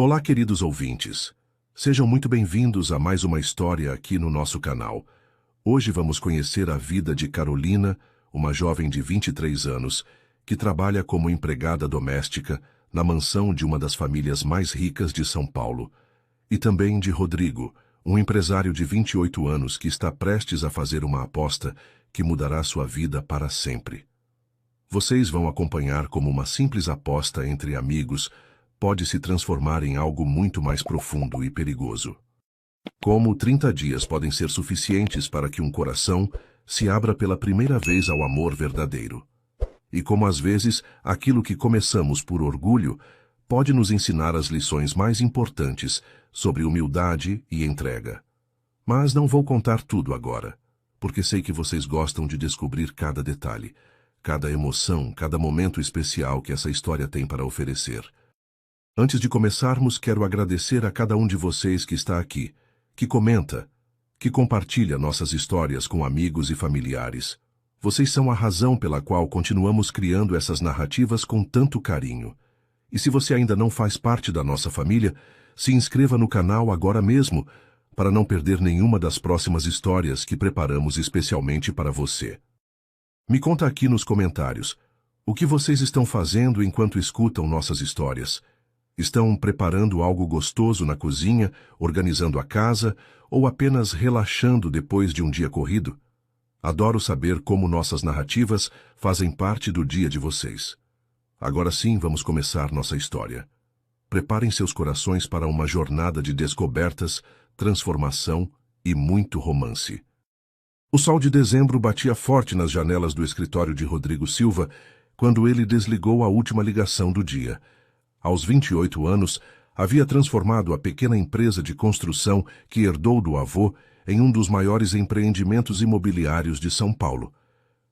Olá, queridos ouvintes. Sejam muito bem-vindos a mais uma história aqui no nosso canal. Hoje vamos conhecer a vida de Carolina, uma jovem de 23 anos, que trabalha como empregada doméstica na mansão de uma das famílias mais ricas de São Paulo. E também de Rodrigo, um empresário de 28 anos que está prestes a fazer uma aposta que mudará sua vida para sempre. Vocês vão acompanhar como uma simples aposta entre amigos pode se transformar em algo muito mais profundo e perigoso. Como 30 dias podem ser suficientes para que um coração se abra pela primeira vez ao amor verdadeiro. E como às vezes aquilo que começamos por orgulho pode nos ensinar as lições mais importantes sobre humildade e entrega. Mas não vou contar tudo agora, porque sei que vocês gostam de descobrir cada detalhe, cada emoção, cada momento especial que essa história tem para oferecer. Antes de começarmos, quero agradecer a cada um de vocês que está aqui, que comenta, que compartilha nossas histórias com amigos e familiares. Vocês são a razão pela qual continuamos criando essas narrativas com tanto carinho. E se você ainda não faz parte da nossa família, se inscreva no canal agora mesmo, para não perder nenhuma das próximas histórias que preparamos especialmente para você. Me conta aqui nos comentários, o que vocês estão fazendo enquanto escutam nossas histórias? Estão preparando algo gostoso na cozinha, organizando a casa, ou apenas relaxando depois de um dia corrido? Adoro saber como nossas narrativas fazem parte do dia de vocês. Agora sim, vamos começar nossa história. Preparem seus corações para uma jornada de descobertas, transformação e muito romance. O sol de dezembro batia forte nas janelas do escritório de Rodrigo Silva quando ele desligou a última ligação do dia. Aos 28 anos, havia transformado a pequena empresa de construção que herdou do avô em um dos maiores empreendimentos imobiliários de São Paulo.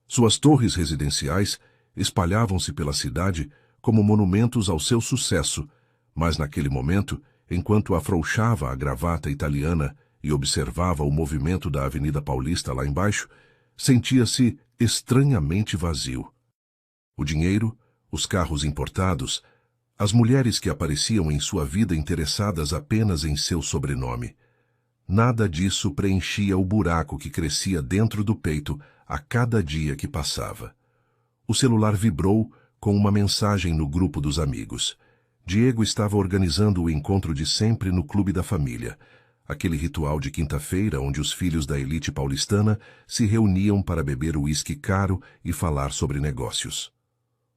Suas torres residenciais espalhavam-se pela cidade como monumentos ao seu sucesso, mas naquele momento, enquanto afrouxava a gravata italiana e observava o movimento da Avenida Paulista lá embaixo, sentia-se estranhamente vazio. O dinheiro, os carros importados, as mulheres que apareciam em sua vida interessadas apenas em seu sobrenome. Nada disso preenchia o buraco que crescia dentro do peito a cada dia que passava. O celular vibrou com uma mensagem no grupo dos amigos. Diego estava organizando o encontro de sempre no Clube da Família, aquele ritual de quinta-feira onde os filhos da elite paulistana se reuniam para beber uísque caro e falar sobre negócios.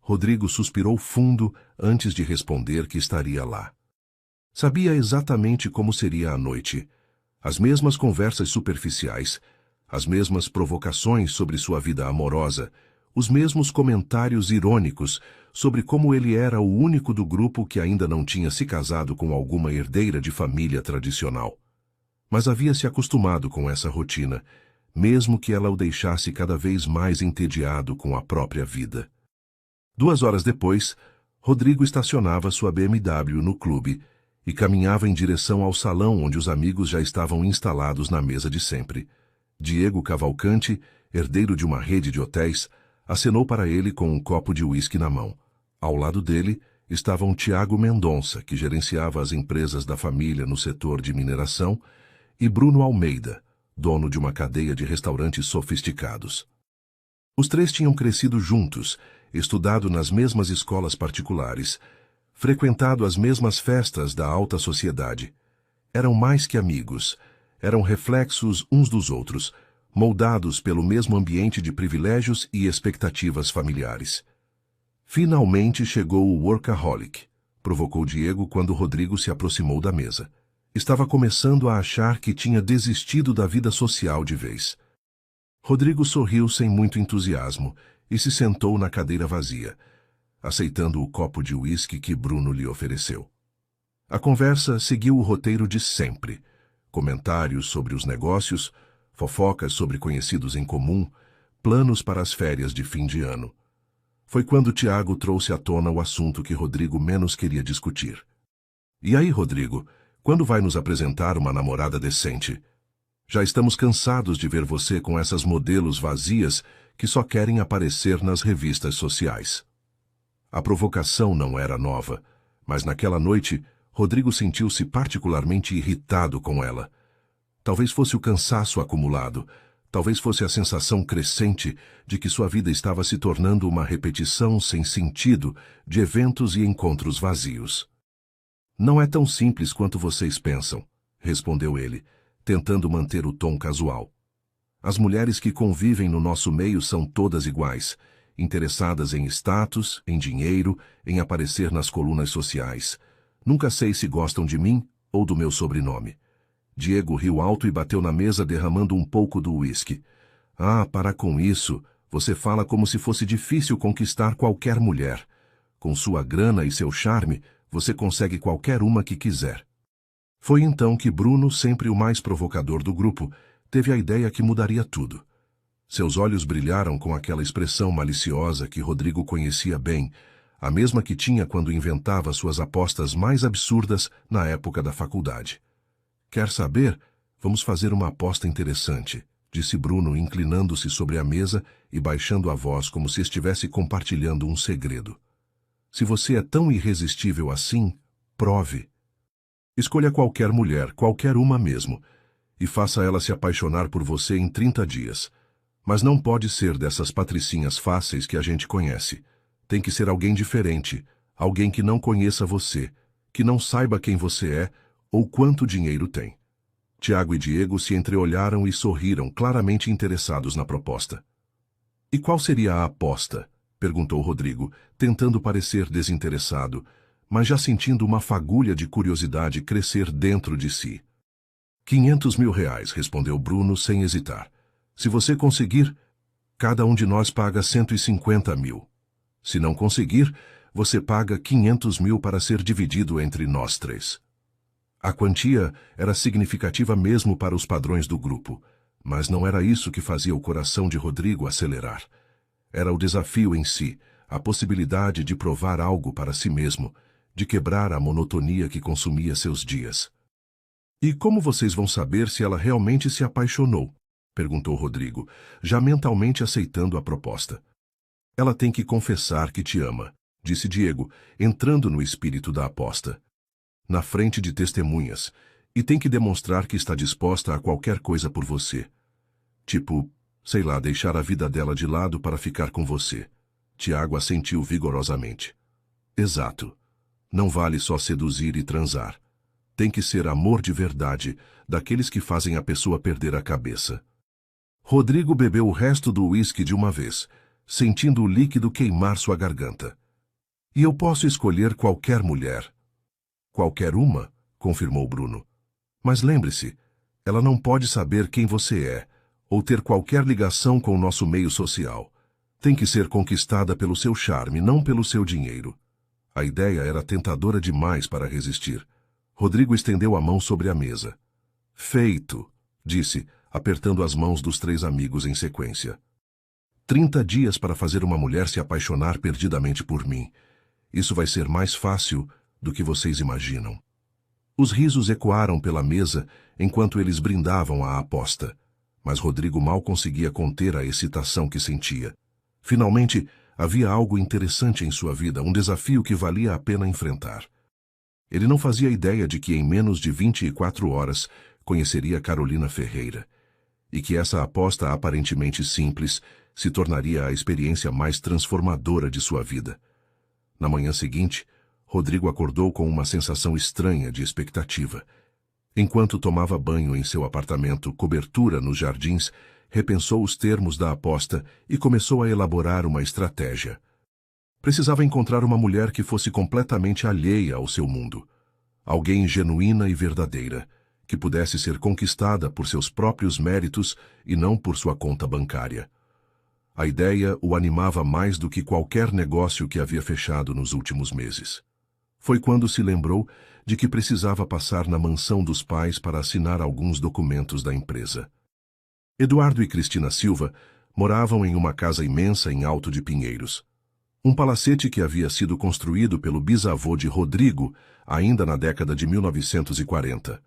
Rodrigo suspirou fundo antes de responder que estaria lá. Sabia exatamente como seria a noite. As mesmas conversas superficiais, as mesmas provocações sobre sua vida amorosa, os mesmos comentários irônicos sobre como ele era o único do grupo que ainda não tinha se casado com alguma herdeira de família tradicional. Mas havia se acostumado com essa rotina, mesmo que ela o deixasse cada vez mais entediado com a própria vida. 2 horas depois, Rodrigo estacionava sua BMW no clube e caminhava em direção ao salão onde os amigos já estavam instalados na mesa de sempre. Diego Cavalcante, herdeiro de uma rede de hotéis, acenou para ele com um copo de uísque na mão. Ao lado dele estavam Tiago Mendonça, que gerenciava as empresas da família no setor de mineração, e Bruno Almeida, dono de uma cadeia de restaurantes sofisticados. Os três tinham crescido juntos, estudado nas mesmas escolas particulares, frequentado as mesmas festas da alta sociedade. Eram mais que amigos, eram reflexos uns dos outros, moldados pelo mesmo ambiente de privilégios e expectativas familiares. Finalmente chegou o workaholic, provocou Diego quando Rodrigo se aproximou da mesa. Estava começando a achar que tinha desistido da vida social de vez. Rodrigo sorriu sem muito entusiasmo e se sentou na cadeira vazia, aceitando o copo de uísque que Bruno lhe ofereceu. A conversa seguiu o roteiro de sempre. Comentários sobre os negócios, fofocas sobre conhecidos em comum, planos para as férias de fim de ano. Foi quando Tiago trouxe à tona o assunto que Rodrigo menos queria discutir. E aí, Rodrigo, quando vai nos apresentar uma namorada decente? Já estamos cansados de ver você com essas modelos vazias que só querem aparecer nas revistas sociais. A provocação não era nova, mas naquela noite, Rodrigo sentiu-se particularmente irritado com ela. Talvez fosse o cansaço acumulado, talvez fosse a sensação crescente de que sua vida estava se tornando uma repetição sem sentido de eventos e encontros vazios. Não é tão simples quanto vocês pensam, respondeu ele, tentando manter o tom casual. As mulheres que convivem no nosso meio são todas iguais, interessadas em status, em dinheiro, em aparecer nas colunas sociais. Nunca sei se gostam de mim ou do meu sobrenome. Diego riu alto e bateu na mesa derramando um pouco do uísque. Ah, para com isso. Você fala como se fosse difícil conquistar qualquer mulher. Com sua grana e seu charme, você consegue qualquer uma que quiser. Foi então que Bruno, sempre o mais provocador do grupo, teve a ideia que mudaria tudo. Seus olhos brilharam com aquela expressão maliciosa que Rodrigo conhecia bem, a mesma que tinha quando inventava suas apostas mais absurdas na época da faculdade. Quer saber? Vamos fazer uma aposta interessante, disse Bruno, inclinando-se sobre a mesa e baixando a voz como se estivesse compartilhando um segredo. Se você é tão irresistível assim, prove. Escolha qualquer mulher, qualquer uma mesmo, e faça ela se apaixonar por você em 30 dias. Mas não pode ser dessas patricinhas fáceis que a gente conhece. Tem que ser alguém diferente, alguém que não conheça você, que não saiba quem você é ou quanto dinheiro tem. Tiago e Diego se entreolharam e sorriram, claramente interessados na proposta. E qual seria a aposta? Perguntou Rodrigo, tentando parecer desinteressado, mas já sentindo uma fagulha de curiosidade crescer dentro de si. 500 mil reais, respondeu Bruno sem hesitar. Se você conseguir, cada um de nós paga 150 mil. Se não conseguir, você paga 500 mil para ser dividido entre nós três. A quantia era significativa mesmo para os padrões do grupo, mas não era isso que fazia o coração de Rodrigo acelerar. Era o desafio em si, a possibilidade de provar algo para si mesmo, de quebrar a monotonia que consumia seus dias. E como vocês vão saber se ela realmente se apaixonou? Perguntou Rodrigo, já mentalmente aceitando a proposta. Ela tem que confessar que te ama, disse Diego, entrando no espírito da aposta. Na frente de testemunhas, e tem que demonstrar que está disposta a qualquer coisa por você. Tipo, sei lá, deixar a vida dela de lado para ficar com você. Tiago assentiu vigorosamente. Exato. Não vale só seduzir e transar. Tem que ser amor de verdade, daqueles que fazem a pessoa perder a cabeça. Rodrigo bebeu o resto do uísque de uma vez, sentindo o líquido queimar sua garganta. E eu posso escolher qualquer mulher. Qualquer uma, confirmou Bruno. Mas lembre-se, ela não pode saber quem você é, ou ter qualquer ligação com o nosso meio social. Tem que ser conquistada pelo seu charme, não pelo seu dinheiro. A ideia era tentadora demais para resistir. Rodrigo estendeu a mão sobre a mesa. Feito, disse, apertando as mãos dos três amigos em sequência. 30 dias para fazer uma mulher se apaixonar perdidamente por mim. Isso vai ser mais fácil do que vocês imaginam. Os risos ecoaram pela mesa enquanto eles brindavam à aposta, mas Rodrigo mal conseguia conter a excitação que sentia. Finalmente, havia algo interessante em sua vida, um desafio que valia a pena enfrentar. Ele não fazia ideia de que em menos de 24 horas conheceria Carolina Ferreira, e que essa aposta aparentemente simples se tornaria a experiência mais transformadora de sua vida. Na manhã seguinte, Rodrigo acordou com uma sensação estranha de expectativa. Enquanto tomava banho em seu apartamento, cobertura nos jardins, repensou os termos da aposta e começou a elaborar uma estratégia. Precisava encontrar uma mulher que fosse completamente alheia ao seu mundo. Alguém genuína e verdadeira, que pudesse ser conquistada por seus próprios méritos e não por sua conta bancária. A ideia o animava mais do que qualquer negócio que havia fechado nos últimos meses. Foi quando se lembrou de que precisava passar na mansão dos pais para assinar alguns documentos da empresa. Eduardo e Cristina Silva moravam em uma casa imensa em Alto de Pinheiros. Um palacete que havia sido construído pelo bisavô de Rodrigo ainda na década de 1940.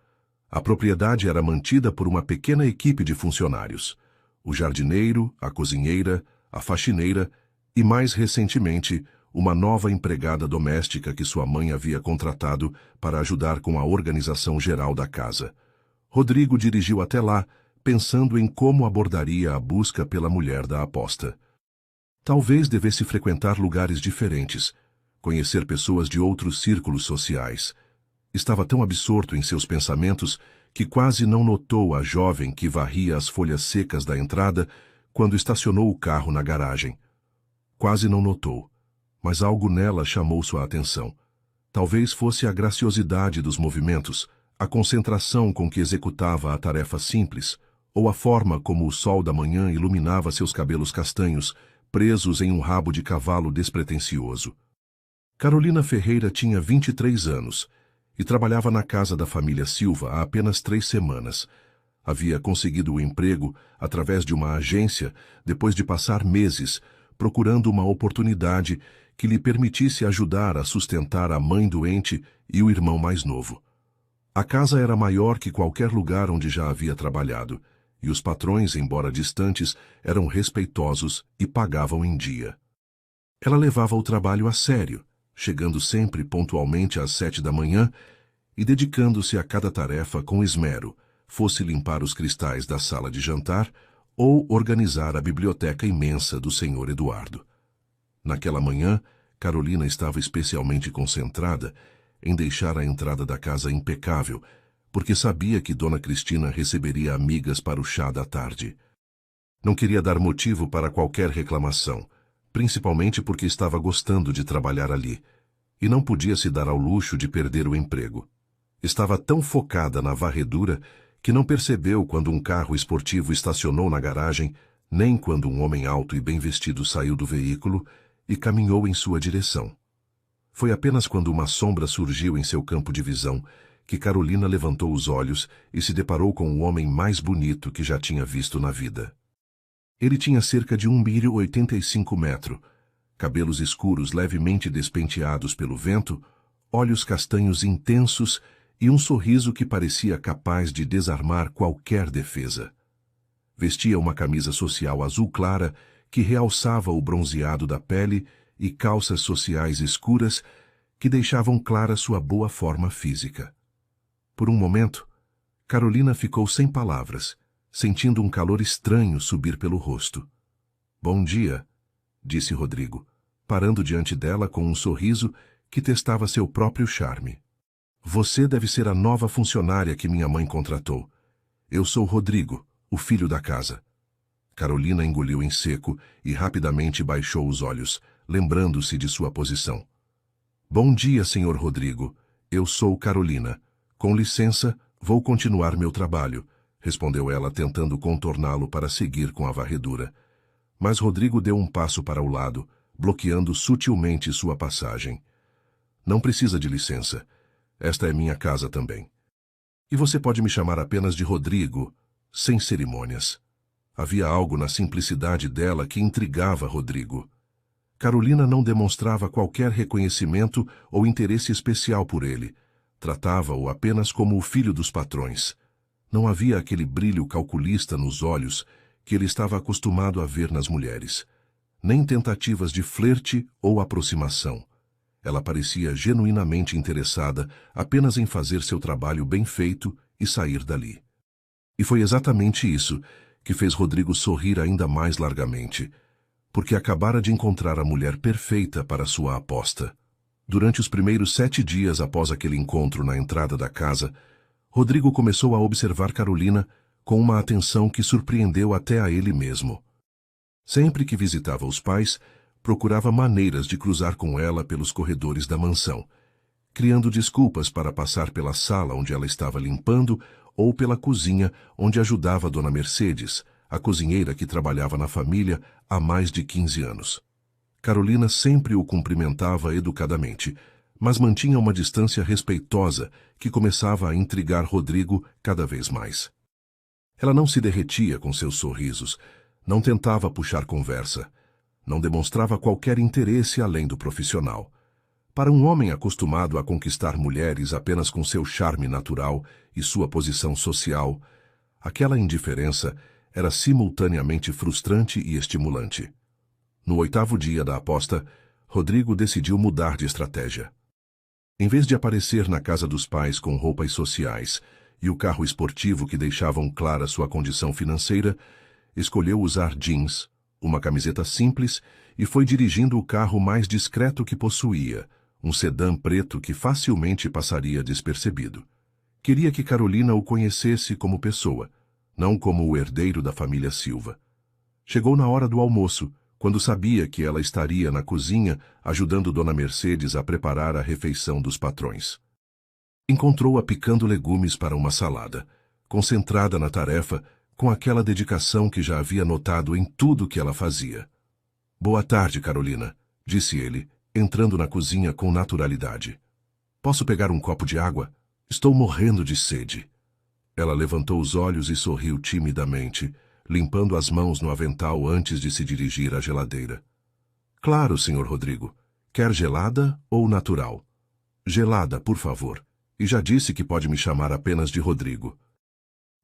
A propriedade era mantida por uma pequena equipe de funcionários. O jardineiro, a cozinheira, a faxineira e, mais recentemente, uma nova empregada doméstica que sua mãe havia contratado para ajudar com a organização geral da casa. Rodrigo dirigiu até lá, pensando em como abordaria a busca pela mulher da aposta. Talvez devesse frequentar lugares diferentes, conhecer pessoas de outros círculos sociais. Estava tão absorto em seus pensamentos que quase não notou a jovem que varria as folhas secas da entrada quando estacionou o carro na garagem. Quase não notou, mas algo nela chamou sua atenção. Talvez fosse a graciosidade dos movimentos, a concentração com que executava a tarefa simples, ou a forma como o sol da manhã iluminava seus cabelos castanhos, presos em um rabo de cavalo despretensioso. Carolina Ferreira tinha 23 anos e trabalhava na casa da família Silva há apenas 3 semanas. Havia conseguido o emprego através de uma agência depois de passar meses procurando uma oportunidade que lhe permitisse ajudar a sustentar a mãe doente e o irmão mais novo. A casa era maior que qualquer lugar onde já havia trabalhado, e os patrões, embora distantes, eram respeitosos e pagavam em dia. Ela levava o trabalho a sério, chegando sempre pontualmente às 7 da manhã e dedicando-se a cada tarefa com esmero, fosse limpar os cristais da sala de jantar ou organizar a biblioteca imensa do Sr. Eduardo. Naquela manhã, Carolina estava especialmente concentrada em deixar a entrada da casa impecável, porque sabia que Dona Cristina receberia amigas para o chá da tarde. Não queria dar motivo para qualquer reclamação, principalmente porque estava gostando de trabalhar ali, e não podia se dar ao luxo de perder o emprego. Estava tão focada na varredura que não percebeu quando um carro esportivo estacionou na garagem, nem quando um homem alto e bem vestido saiu do veículo e caminhou em sua direção. Foi apenas quando uma sombra surgiu em seu campo de visão que Carolina levantou os olhos e se deparou com o homem mais bonito que já tinha visto na vida. Ele tinha cerca de 1,85 m, cabelos escuros levemente despenteados pelo vento, olhos castanhos intensos e um sorriso que parecia capaz de desarmar qualquer defesa. Vestia uma camisa social azul clara que realçava o bronzeado da pele e calças sociais escuras que deixavam clara sua boa forma física. Por um momento, Carolina ficou sem palavras, sentindo um calor estranho subir pelo rosto. "Bom dia", disse Rodrigo, parando diante dela com um sorriso que testava seu próprio charme. "Você deve ser a nova funcionária que minha mãe contratou. Eu sou Rodrigo, o filho da casa." Carolina engoliu em seco e rapidamente baixou os olhos, lembrando-se de sua posição. "Bom dia, senhor Rodrigo. Eu sou Carolina. Com licença, vou continuar meu trabalho", respondeu ela, tentando contorná-lo para seguir com a varredura. Mas Rodrigo deu um passo para o lado, bloqueando sutilmente sua passagem. "Não precisa de licença. Esta é minha casa também. E você pode me chamar apenas de Rodrigo, sem cerimônias." Havia algo na simplicidade dela que intrigava Rodrigo. Carolina não demonstrava qualquer reconhecimento ou interesse especial por ele. Tratava-o apenas como o filho dos patrões. Não havia aquele brilho calculista nos olhos que ele estava acostumado a ver nas mulheres. Nem tentativas de flerte ou aproximação. Ela parecia genuinamente interessada apenas em fazer seu trabalho bem feito e sair dali. E foi exatamente isso que fez Rodrigo sorrir ainda mais largamente, porque acabara de encontrar a mulher perfeita para sua aposta. Durante os primeiros 7 dias após aquele encontro na entrada da casa, Rodrigo começou a observar Carolina com uma atenção que surpreendeu até a ele mesmo. Sempre que visitava os pais, procurava maneiras de cruzar com ela pelos corredores da mansão, criando desculpas para passar pela sala onde ela estava limpando ou pela cozinha onde ajudava Dona Mercedes, a cozinheira que trabalhava na família há mais de 15 anos. Carolina sempre o cumprimentava educadamente, mas mantinha uma distância respeitosa que começava a intrigar Rodrigo cada vez mais. Ela não se derretia com seus sorrisos, não tentava puxar conversa, não demonstrava qualquer interesse além do profissional. Para um homem acostumado a conquistar mulheres apenas com seu charme natural e sua posição social, aquela indiferença era simultaneamente frustrante e estimulante. No 8º dia da aposta, Rodrigo decidiu mudar de estratégia. Em vez de aparecer na casa dos pais com roupas sociais e o carro esportivo que deixavam clara sua condição financeira, escolheu usar jeans, uma camiseta simples e foi dirigindo o carro mais discreto que possuía, um sedã preto que facilmente passaria despercebido. Queria que Carolina o conhecesse como pessoa, não como o herdeiro da família Silva. Chegou na hora do almoço, quando sabia que ela estaria na cozinha ajudando Dona Mercedes a preparar a refeição dos patrões. Encontrou-a picando legumes para uma salada, concentrada na tarefa, com aquela dedicação que já havia notado em tudo que ela fazia. "Boa tarde, Carolina", disse ele, entrando na cozinha com naturalidade. "Posso pegar um copo de água? Estou morrendo de sede." Ela levantou os olhos e sorriu timidamente, limpando as mãos no avental antes de se dirigir à geladeira. "Claro, Sr. Rodrigo. Quer gelada ou natural?" "Gelada, por favor. E já disse que pode me chamar apenas de Rodrigo."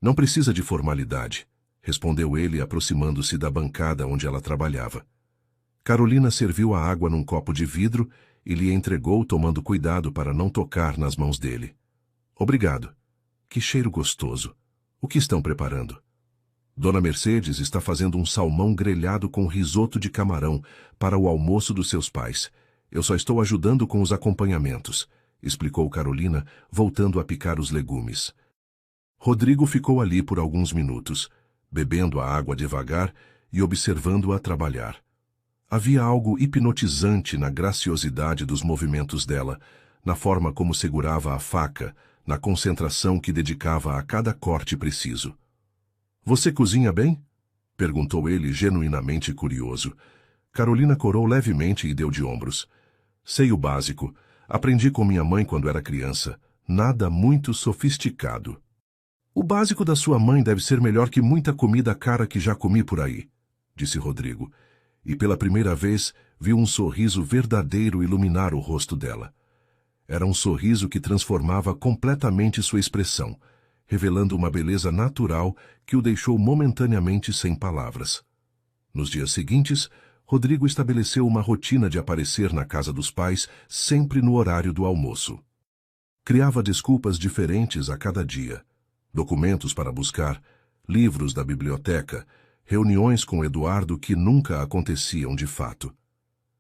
"Não precisa de formalidade", respondeu ele, aproximando-se da bancada onde ela trabalhava. Carolina serviu a água num copo de vidro e lhe entregou, tomando cuidado para não tocar nas mãos dele. "Obrigado. Que cheiro gostoso. O que estão preparando?" "Dona Mercedes está fazendo um salmão grelhado com risoto de camarão para o almoço dos seus pais. Eu só estou ajudando com os acompanhamentos", explicou Carolina, voltando a picar os legumes. Rodrigo ficou ali por alguns minutos, bebendo a água devagar e observando-a trabalhar. Havia algo hipnotizante na graciosidade dos movimentos dela, na forma como segurava a faca, na concentração que dedicava a cada corte preciso. "Você cozinha bem?" perguntou ele, genuinamente curioso. Carolina corou levemente e deu de ombros. "Sei o básico. Aprendi com minha mãe quando era criança. Nada muito sofisticado." "O básico da sua mãe deve ser melhor que muita comida cara que já comi por aí", disse Rodrigo, e pela primeira vez viu um sorriso verdadeiro iluminar o rosto dela. Era um sorriso que transformava completamente sua expressão, revelando uma beleza natural que o deixou momentaneamente sem palavras. Nos dias seguintes, Rodrigo estabeleceu uma rotina de aparecer na casa dos pais sempre no horário do almoço. Criava desculpas diferentes a cada dia. Documentos para buscar, livros da biblioteca, reuniões com Eduardo que nunca aconteciam de fato.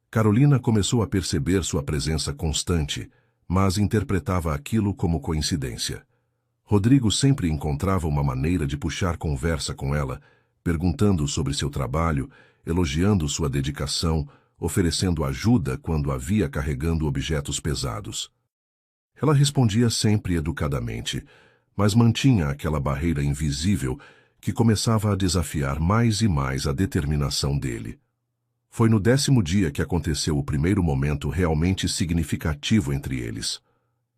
Carolina começou a perceber sua presença constante, mas interpretava aquilo como coincidência. Rodrigo sempre encontrava uma maneira de puxar conversa com ela, perguntando sobre seu trabalho, elogiando sua dedicação, oferecendo ajuda quando a via carregando objetos pesados. Ela respondia sempre educadamente, mas mantinha aquela barreira invisível que começava a desafiar mais e mais a determinação dele. Foi no 10º dia que aconteceu o primeiro momento realmente significativo entre eles.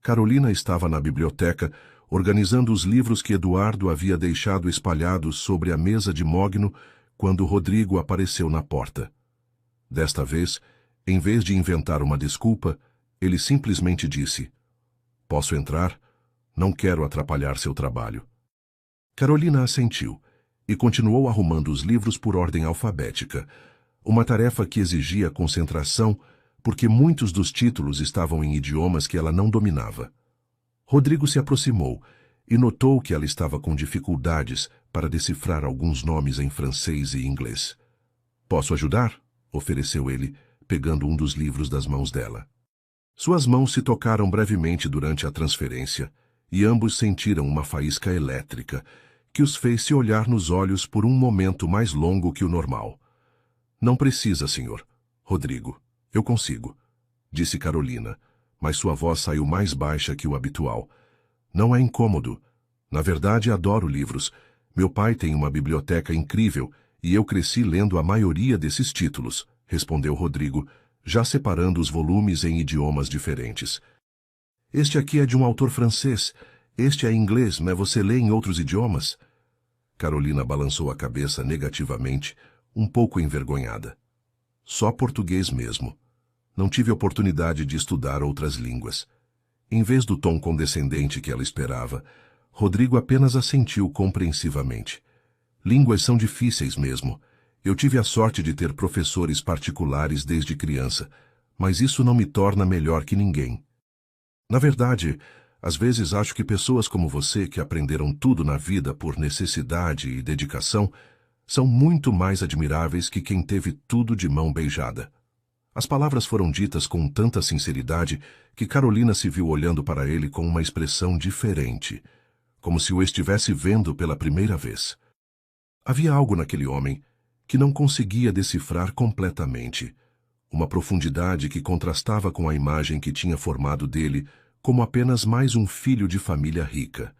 Carolina estava na biblioteca, organizando os livros que Eduardo havia deixado espalhados sobre a mesa de mogno quando Rodrigo apareceu na porta. Desta vez, em vez de inventar uma desculpa, ele simplesmente disse: "Posso entrar? Não quero atrapalhar seu trabalho." Carolina assentiu e continuou arrumando os livros por ordem alfabética, uma tarefa que exigia concentração porque muitos dos títulos estavam em idiomas que ela não dominava. Rodrigo se aproximou e notou que ela estava com dificuldades para decifrar alguns nomes em francês e inglês. "Posso ajudar?" ofereceu ele, pegando um dos livros das mãos dela. Suas mãos se tocaram brevemente durante a transferência, e ambos sentiram uma faísca elétrica, que os fez se olhar nos olhos por um momento mais longo que o normal. "Não precisa, senhor. Rodrigo, eu consigo", disse Carolina, mas sua voz saiu mais baixa que o habitual. "Não é incômodo. Na verdade, adoro livros. Meu pai tem uma biblioteca incrível e eu cresci lendo a maioria desses títulos", respondeu Rodrigo, já separando os volumes em idiomas diferentes. "Este aqui é de um autor francês. Este é em inglês, mas você lê em outros idiomas?" Carolina balançou a cabeça negativamente, um pouco envergonhada. "Só português mesmo. Não tive oportunidade de estudar outras línguas." Em vez do tom condescendente que ela esperava, Rodrigo apenas assentiu compreensivamente. "Línguas são difíceis mesmo. Eu tive a sorte de ter professores particulares desde criança, mas isso não me torna melhor que ninguém. Na verdade, às vezes acho que pessoas como você, que aprenderam tudo na vida por necessidade e dedicação, são muito mais admiráveis que quem teve tudo de mão beijada. As palavras foram ditas com tanta sinceridade que Carolina se viu olhando para ele com uma expressão diferente, como se o estivesse vendo pela primeira vez. Havia algo naquele homem que não conseguia decifrar completamente, uma profundidade que contrastava com a imagem que tinha formado dele como apenas mais um filho de família rica.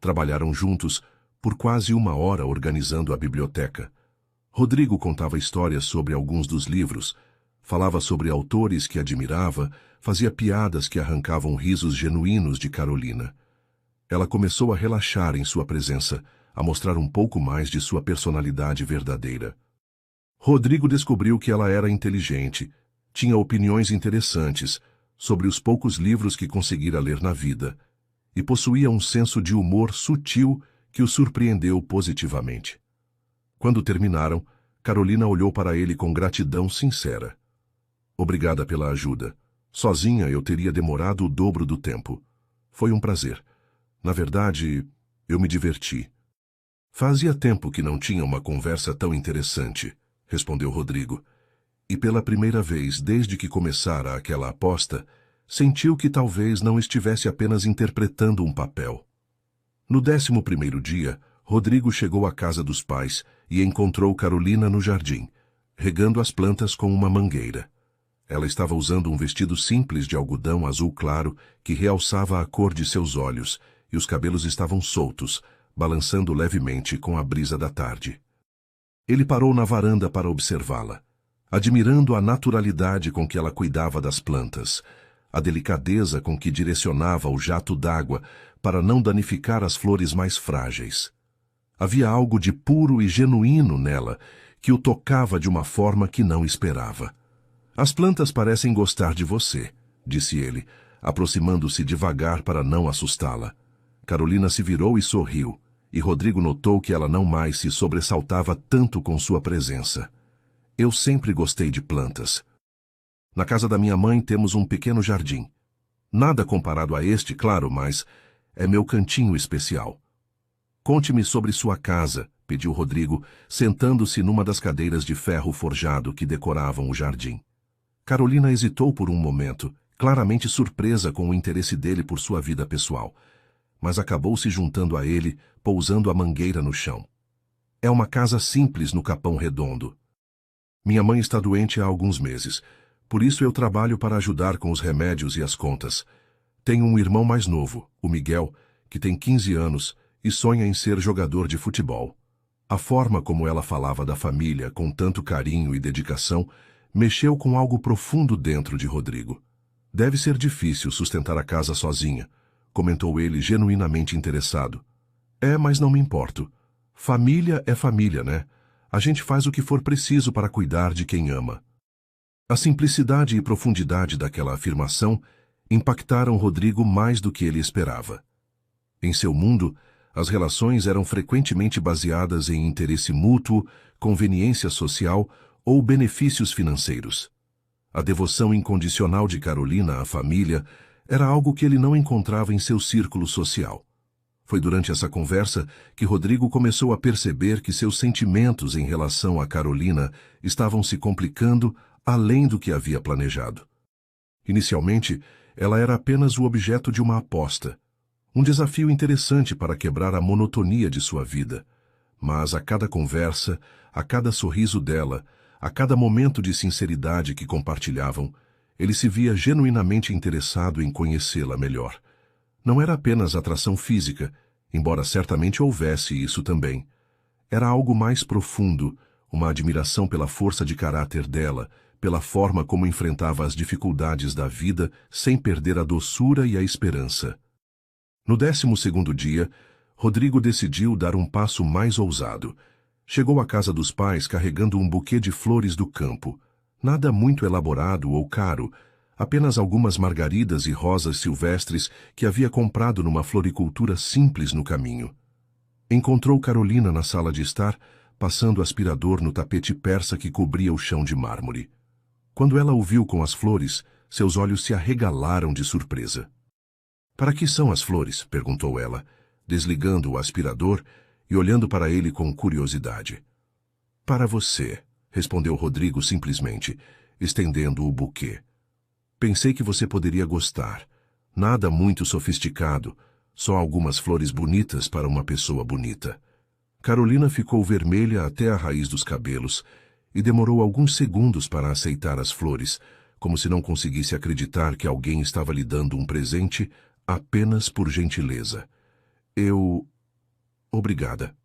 Trabalharam juntos por quase 1 hora organizando a biblioteca. Rodrigo contava histórias sobre alguns dos livros, falava sobre autores que admirava, fazia piadas que arrancavam risos genuínos de Carolina. Ela começou a relaxar em sua presença, a mostrar um pouco mais de sua personalidade verdadeira. Rodrigo descobriu que ela era inteligente, tinha opiniões interessantes sobre os poucos livros que conseguira ler na vida, e possuía um senso de humor sutil que o surpreendeu positivamente. Quando terminaram, Carolina olhou para ele com gratidão sincera. Obrigada pela ajuda. Sozinha eu teria demorado o dobro do tempo. Foi um prazer. Na verdade, eu me diverti. Fazia tempo que não tinha uma conversa tão interessante, respondeu Rodrigo. E pela primeira vez desde que começara aquela aposta, sentiu que talvez não estivesse apenas interpretando um papel. No 11º dia, Rodrigo chegou à casa dos pais e encontrou Carolina no jardim, regando as plantas com uma mangueira. Ela estava usando um vestido simples de algodão azul claro que realçava a cor de seus olhos, e os cabelos estavam soltos, balançando levemente com a brisa da tarde. Ele parou na varanda para observá-la, admirando a naturalidade com que ela cuidava das plantas, a delicadeza com que direcionava o jato d'água para não danificar as flores mais frágeis. Havia algo de puro e genuíno nela que o tocava de uma forma que não esperava. As plantas parecem gostar de você, disse ele, aproximando-se devagar para não assustá-la. Carolina se virou e sorriu, e Rodrigo notou que ela não mais se sobressaltava tanto com sua presença. Eu sempre gostei de plantas. Na casa da minha mãe temos um pequeno jardim. Nada comparado a este, claro, mas é meu cantinho especial. Conte-me sobre sua casa, pediu Rodrigo, sentando-se numa das cadeiras de ferro forjado que decoravam o jardim. Carolina hesitou por um momento, claramente surpresa com o interesse dele por sua vida pessoal, mas acabou se juntando a ele, pousando a mangueira no chão. É uma casa simples no Capão Redondo. Minha mãe está doente há alguns meses, por isso eu trabalho para ajudar com os remédios e as contas. Tenho um irmão mais novo, o Miguel, que tem 15 anos e sonha em ser jogador de futebol. A forma como ela falava da família com tanto carinho e dedicação mexeu com algo profundo dentro de Rodrigo. Deve ser difícil sustentar a casa sozinha, comentou ele genuinamente interessado. É, mas não me importo. Família é família, né? A gente faz o que for preciso para cuidar de quem ama. A simplicidade e profundidade daquela afirmação impactaram Rodrigo mais do que ele esperava. Em seu mundo, as relações eram frequentemente baseadas em interesse mútuo, conveniência social ou benefícios financeiros. A devoção incondicional de Carolina à família era algo que ele não encontrava em seu círculo social. Foi durante essa conversa que Rodrigo começou a perceber que seus sentimentos em relação a Carolina estavam se complicando além do que havia planejado. Inicialmente, ela era apenas o objeto de uma aposta, um desafio interessante para quebrar a monotonia de sua vida. Mas a cada conversa, a cada sorriso dela, a cada momento de sinceridade que compartilhavam, ele se via genuinamente interessado em conhecê-la melhor. Não era apenas atração física, embora certamente houvesse isso também. Era algo mais profundo, uma admiração pela força de caráter dela, pela forma como enfrentava as dificuldades da vida sem perder a doçura e a esperança. No 12º dia, Rodrigo decidiu dar um passo mais ousado. Chegou à casa dos pais carregando um buquê de flores do campo. Nada muito elaborado ou caro, apenas algumas margaridas e rosas silvestres que havia comprado numa floricultura simples no caminho. Encontrou Carolina na sala de estar, passando aspirador no tapete persa que cobria o chão de mármore. Quando ela o viu com as flores, seus olhos se arregalaram de surpresa. "Para que são as flores?" perguntou ela, desligando o aspirador e olhando para ele com curiosidade. "Para você", respondeu Rodrigo simplesmente, estendendo o buquê. "Pensei que você poderia gostar. Nada muito sofisticado, só algumas flores bonitas para uma pessoa bonita." Carolina ficou vermelha até a raiz dos cabelos e demorou alguns segundos para aceitar as flores, como se não conseguisse acreditar que alguém estava lhe dando um presente apenas por gentileza. Obrigada."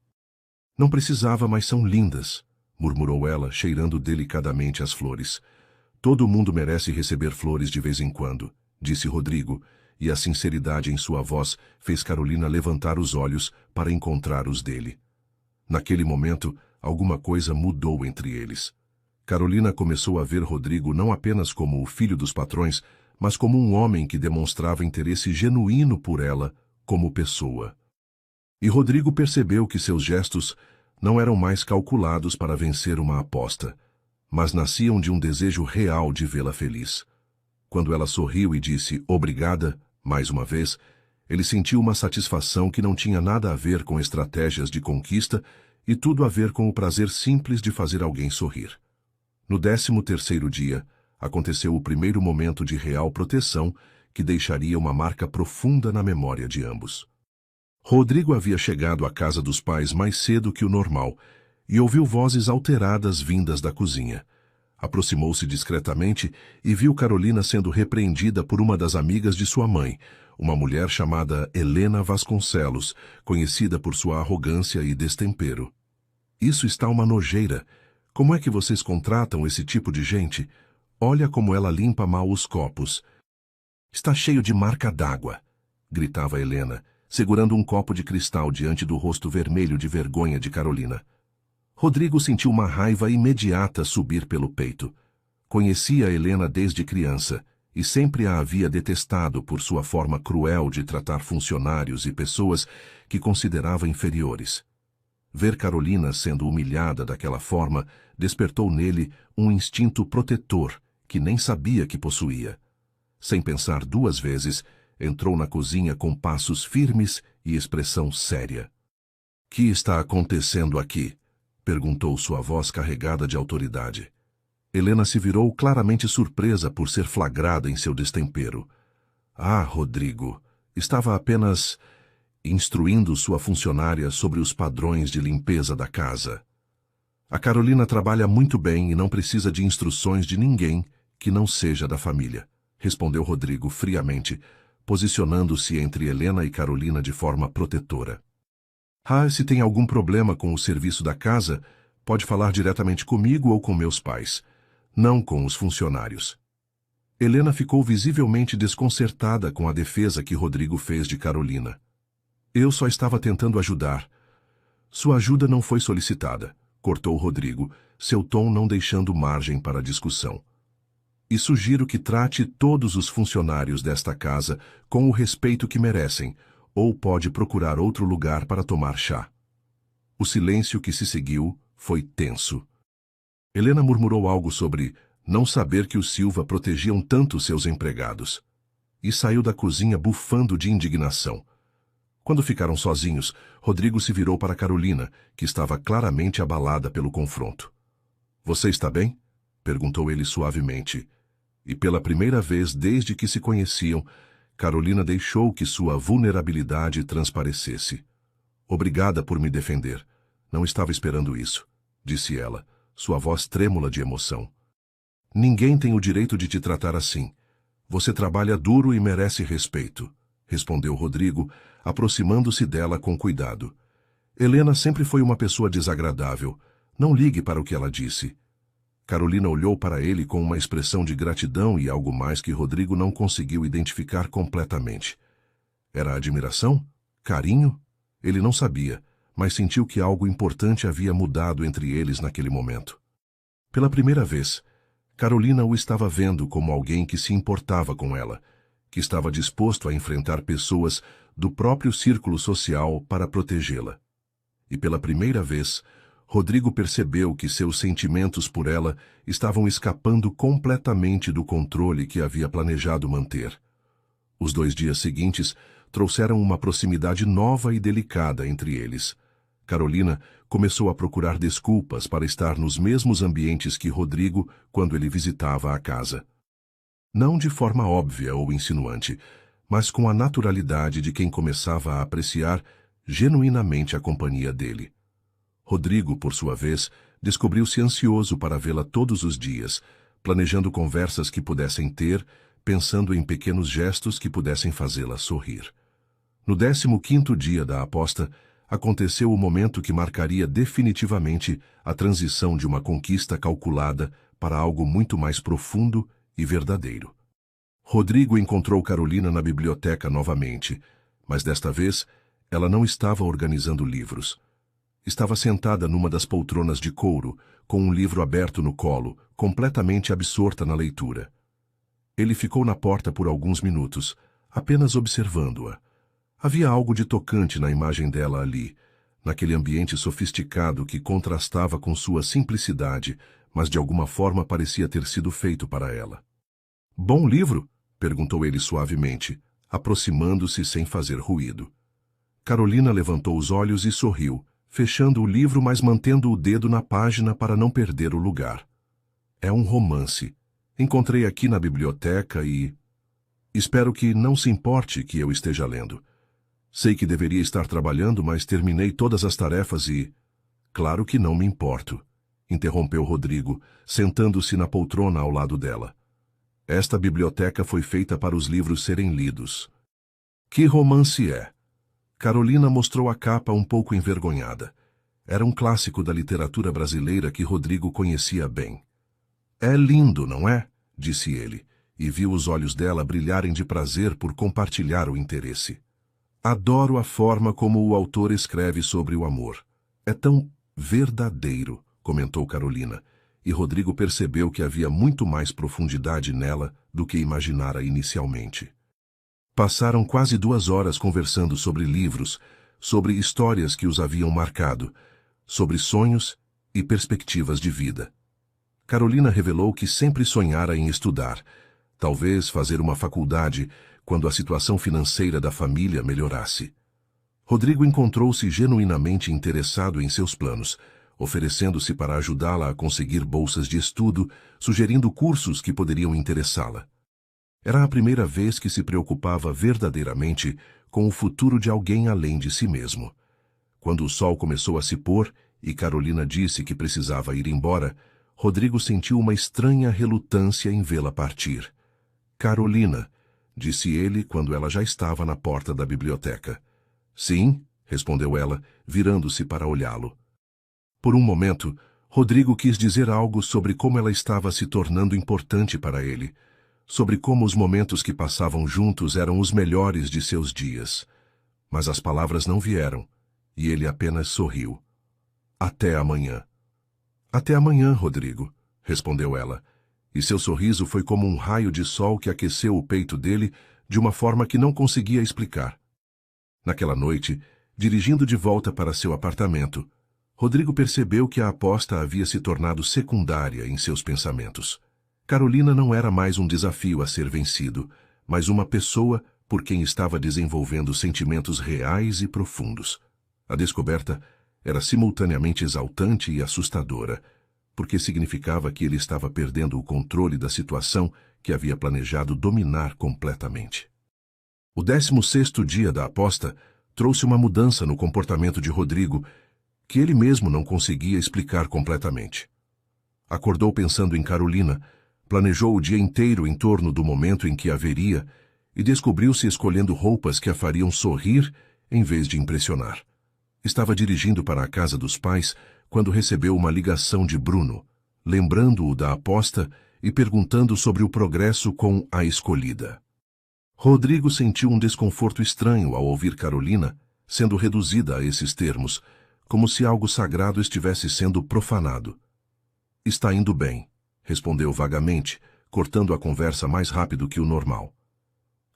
"Não precisava, mas são lindas", murmurou ela, cheirando delicadamente as flores. "Todo mundo merece receber flores de vez em quando", disse Rodrigo, e a sinceridade em sua voz fez Carolina levantar os olhos para encontrar os dele. Naquele momento, alguma coisa mudou entre eles. Carolina começou a ver Rodrigo não apenas como o filho dos patrões, mas como um homem que demonstrava interesse genuíno por ela como pessoa. E Rodrigo percebeu que seus gestos não eram mais calculados para vencer uma aposta, mas nasciam de um desejo real de vê-la feliz. Quando ela sorriu e disse "obrigada", mais uma vez, ele sentiu uma satisfação que não tinha nada a ver com estratégias de conquista e tudo a ver com o prazer simples de fazer alguém sorrir. No 13º dia, aconteceu o primeiro momento de real proteção que deixaria uma marca profunda na memória de ambos. Rodrigo havia chegado à casa dos pais mais cedo que o normal e ouviu vozes alteradas vindas da cozinha. Aproximou-se discretamente e viu Carolina sendo repreendida por uma das amigas de sua mãe, uma mulher chamada Helena Vasconcelos, conhecida por sua arrogância e destempero. "Isso está uma nojeira. Como é que vocês contratam esse tipo de gente? Olha como ela limpa mal os copos. Está cheio de marca d'água", gritava Helena, segurando um copo de cristal diante do rosto vermelho de vergonha de Carolina. Rodrigo sentiu uma raiva imediata subir pelo peito. Conhecia Helena desde criança e sempre a havia detestado por sua forma cruel de tratar funcionários e pessoas que considerava inferiores. Ver Carolina sendo humilhada daquela forma despertou nele um instinto protetor que nem sabia que possuía. Sem pensar duas vezes, entrou na cozinha com passos firmes e expressão séria. "Que está acontecendo aqui?" perguntou sua voz carregada de autoridade. Helena se virou claramente surpresa por ser flagrada em seu destempero. "Ah, Rodrigo, estava apenas instruindo sua funcionária sobre os padrões de limpeza da casa. A Carolina trabalha muito bem e não precisa de instruções de ninguém que não seja da família", respondeu Rodrigo friamente, posicionando-se entre Helena e Carolina de forma protetora. "Se tem algum problema com o serviço da casa, pode falar diretamente comigo ou com meus pais, não com os funcionários." Helena ficou visivelmente desconcertada com a defesa que Rodrigo fez de Carolina. "Eu só estava tentando ajudar." "Sua ajuda não foi solicitada", cortou Rodrigo, seu tom não deixando margem para discussão. "E sugiro que trate todos os funcionários desta casa com o respeito que merecem, ou pode procurar outro lugar para tomar chá." O silêncio que se seguiu foi tenso. Helena murmurou algo sobre não saber que os Silva protegiam tanto seus empregados, e saiu da cozinha bufando de indignação. Quando ficaram sozinhos, Rodrigo se virou para Carolina, que estava claramente abalada pelo confronto. "Você está bem?" perguntou ele suavemente. E pela primeira vez desde que se conheciam, Carolina deixou que sua vulnerabilidade transparecesse. "Obrigada por me defender. Não estava esperando isso", disse ela, sua voz trêmula de emoção. "Ninguém tem o direito de te tratar assim. Você trabalha duro e merece respeito", respondeu Rodrigo, aproximando-se dela com cuidado. "Helena sempre foi uma pessoa desagradável. Não ligue para o que ela disse." Carolina olhou para ele com uma expressão de gratidão e algo mais que Rodrigo não conseguiu identificar completamente. Era admiração? Carinho? Ele não sabia, mas sentiu que algo importante havia mudado entre eles naquele momento. Pela primeira vez, Carolina o estava vendo como alguém que se importava com ela, que estava disposto a enfrentar pessoas do próprio círculo social para protegê-la. E pela primeira vez, Rodrigo percebeu que seus sentimentos por ela estavam escapando completamente do controle que havia planejado manter. Os 2 dias seguintes trouxeram uma proximidade nova e delicada entre eles. Carolina começou a procurar desculpas para estar nos mesmos ambientes que Rodrigo quando ele visitava a casa. Não de forma óbvia ou insinuante, mas com a naturalidade de quem começava a apreciar genuinamente a companhia dele. Rodrigo, por sua vez, descobriu-se ansioso para vê-la todos os dias, planejando conversas que pudessem ter, pensando em pequenos gestos que pudessem fazê-la sorrir. No 15º dia da aposta, aconteceu o momento que marcaria definitivamente a transição de uma conquista calculada para algo muito mais profundo e verdadeiro. Rodrigo encontrou Carolina na biblioteca novamente, mas desta vez ela não estava organizando livros. Estava sentada numa das poltronas de couro, com um livro aberto no colo, completamente absorta na leitura. Ele ficou na porta por alguns minutos, apenas observando-a. Havia algo de tocante na imagem dela ali, naquele ambiente sofisticado que contrastava com sua simplicidade, mas de alguma forma parecia ter sido feito para ela. "Bom livro?" perguntou ele suavemente, aproximando-se sem fazer ruído. Carolina levantou os olhos e sorriu, fechando o livro, mas mantendo o dedo na página para não perder o lugar. "É um romance. Encontrei aqui na biblioteca e... espero que não se importe que eu esteja lendo. Sei que deveria estar trabalhando, mas terminei todas as tarefas e... Claro que não me importo", interrompeu Rodrigo, sentando-se na poltrona ao lado dela. "Esta biblioteca foi feita para os livros serem lidos." "Que romance é?" Carolina mostrou a capa um pouco envergonhada. Era um clássico da literatura brasileira que Rodrigo conhecia bem. "É lindo, não é?" disse ele, e viu os olhos dela brilharem de prazer por compartilhar o interesse. "Adoro a forma como o autor escreve sobre o amor. É tão verdadeiro", comentou Carolina, e Rodrigo percebeu que havia muito mais profundidade nela do que imaginara inicialmente. Passaram quase 2 horas conversando sobre livros, sobre histórias que os haviam marcado, sobre sonhos e perspectivas de vida. Carolina revelou que sempre sonhara em estudar, talvez fazer uma faculdade quando a situação financeira da família melhorasse. Rodrigo encontrou-se genuinamente interessado em seus planos, oferecendo-se para ajudá-la a conseguir bolsas de estudo, sugerindo cursos que poderiam interessá-la. Era a primeira vez que se preocupava verdadeiramente com o futuro de alguém além de si mesmo. Quando o sol começou a se pôr e Carolina disse que precisava ir embora, Rodrigo sentiu uma estranha relutância em vê-la partir. "Carolina", disse ele quando ela já estava na porta da biblioteca. "Sim", respondeu ela, virando-se para olhá-lo. Por um momento, Rodrigo quis dizer algo sobre como ela estava se tornando importante para ele, sobre como os momentos que passavam juntos eram os melhores de seus dias. Mas as palavras não vieram, e ele apenas sorriu. "Até amanhã." "Até amanhã, Rodrigo", respondeu ela, e seu sorriso foi como um raio de sol que aqueceu o peito dele de uma forma que não conseguia explicar. Naquela noite, dirigindo de volta para seu apartamento, Rodrigo percebeu que a aposta havia se tornado secundária em seus pensamentos. Carolina não era mais um desafio a ser vencido, mas uma pessoa por quem estava desenvolvendo sentimentos reais e profundos. A descoberta era simultaneamente exaltante e assustadora, porque significava que ele estava perdendo o controle da situação que havia planejado dominar completamente. O 16º dia da aposta trouxe uma mudança no comportamento de Rodrigo que ele mesmo não conseguia explicar completamente. Acordou pensando em Carolina, planejou o dia inteiro em torno do momento em que a veria e descobriu-se escolhendo roupas que a fariam sorrir em vez de impressionar. Estava dirigindo para a casa dos pais quando recebeu uma ligação de Bruno, lembrando-o da aposta e perguntando sobre o progresso com a escolhida. Rodrigo sentiu um desconforto estranho ao ouvir Carolina sendo reduzida a esses termos, como se algo sagrado estivesse sendo profanado. "Está indo bem", respondeu vagamente, cortando a conversa mais rápido que o normal.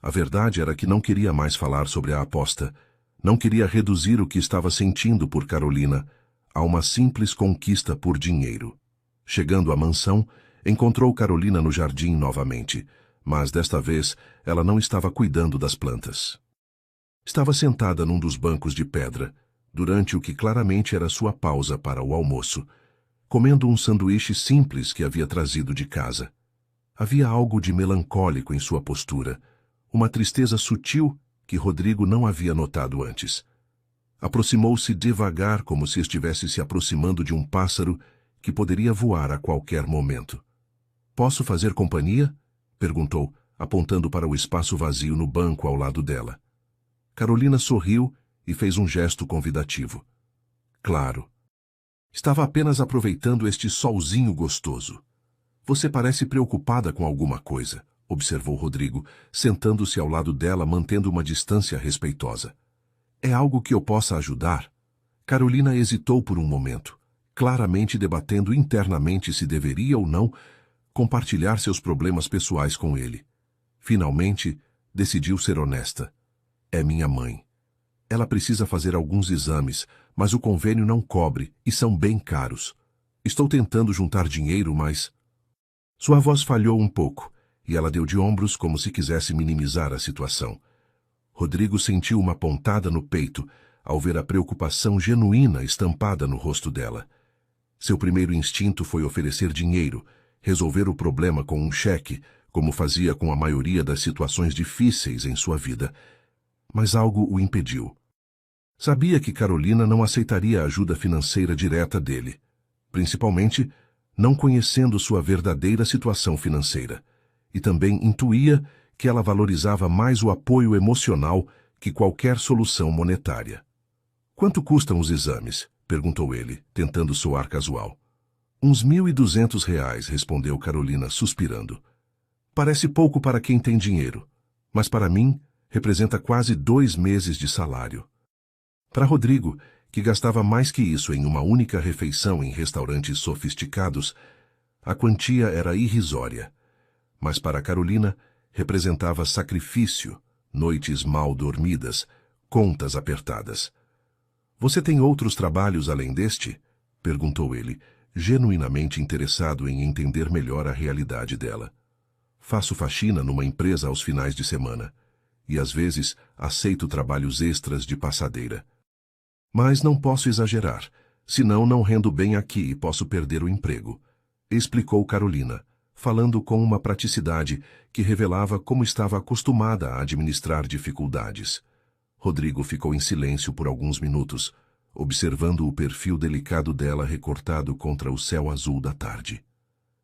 A verdade era que não queria mais falar sobre a aposta, não queria reduzir o que estava sentindo por Carolina a uma simples conquista por dinheiro. Chegando à mansão, encontrou Carolina no jardim novamente, mas desta vez ela não estava cuidando das plantas. Estava sentada num dos bancos de pedra, durante o que claramente era sua pausa para o almoço, comendo um sanduíche simples que havia trazido de casa. Havia algo de melancólico em sua postura, uma tristeza sutil que Rodrigo não havia notado antes. Aproximou-se devagar, como se estivesse se aproximando de um pássaro que poderia voar a qualquer momento. "Posso fazer companhia?" perguntou, apontando para o espaço vazio no banco ao lado dela. Carolina sorriu e fez um gesto convidativo. "Claro. Estava apenas aproveitando este solzinho gostoso." "Você parece preocupada com alguma coisa", observou Rodrigo, sentando-se ao lado dela, mantendo uma distância respeitosa. "É algo que eu possa ajudar?" Carolina hesitou por um momento, claramente debatendo internamente se deveria ou não compartilhar seus problemas pessoais com ele. Finalmente, decidiu ser honesta. "É minha mãe. Ela precisa fazer alguns exames, mas o convênio não cobre e são bem caros. Estou tentando juntar dinheiro, mas..." Sua voz falhou um pouco, e ela deu de ombros como se quisesse minimizar a situação. Rodrigo sentiu uma pontada no peito ao ver a preocupação genuína estampada no rosto dela. Seu primeiro instinto foi oferecer dinheiro, resolver o problema com um cheque, como fazia com a maioria das situações difíceis em sua vida. Mas algo o impediu. Sabia que Carolina não aceitaria a ajuda financeira direta dele, principalmente não conhecendo sua verdadeira situação financeira, e também intuía que ela valorizava mais o apoio emocional que qualquer solução monetária. "Quanto custam os exames?" perguntou ele, tentando soar casual. "Uns R$ 1.200, respondeu Carolina, suspirando. "Parece pouco para quem tem dinheiro, mas para mim representa quase 2 meses de salário." Para Rodrigo, que gastava mais que isso em uma única refeição em restaurantes sofisticados, a quantia era irrisória. Mas para Carolina, representava sacrifício, noites mal dormidas, contas apertadas. "Você tem outros trabalhos além deste?" perguntou ele, genuinamente interessado em entender melhor a realidade dela. "Faço faxina numa empresa aos finais de semana, e às vezes aceito trabalhos extras de passadeira. Mas não posso exagerar, senão não rendo bem aqui e posso perder o emprego", explicou Carolina, falando com uma praticidade que revelava como estava acostumada a administrar dificuldades. Rodrigo ficou em silêncio por alguns minutos, observando o perfil delicado dela recortado contra o céu azul da tarde.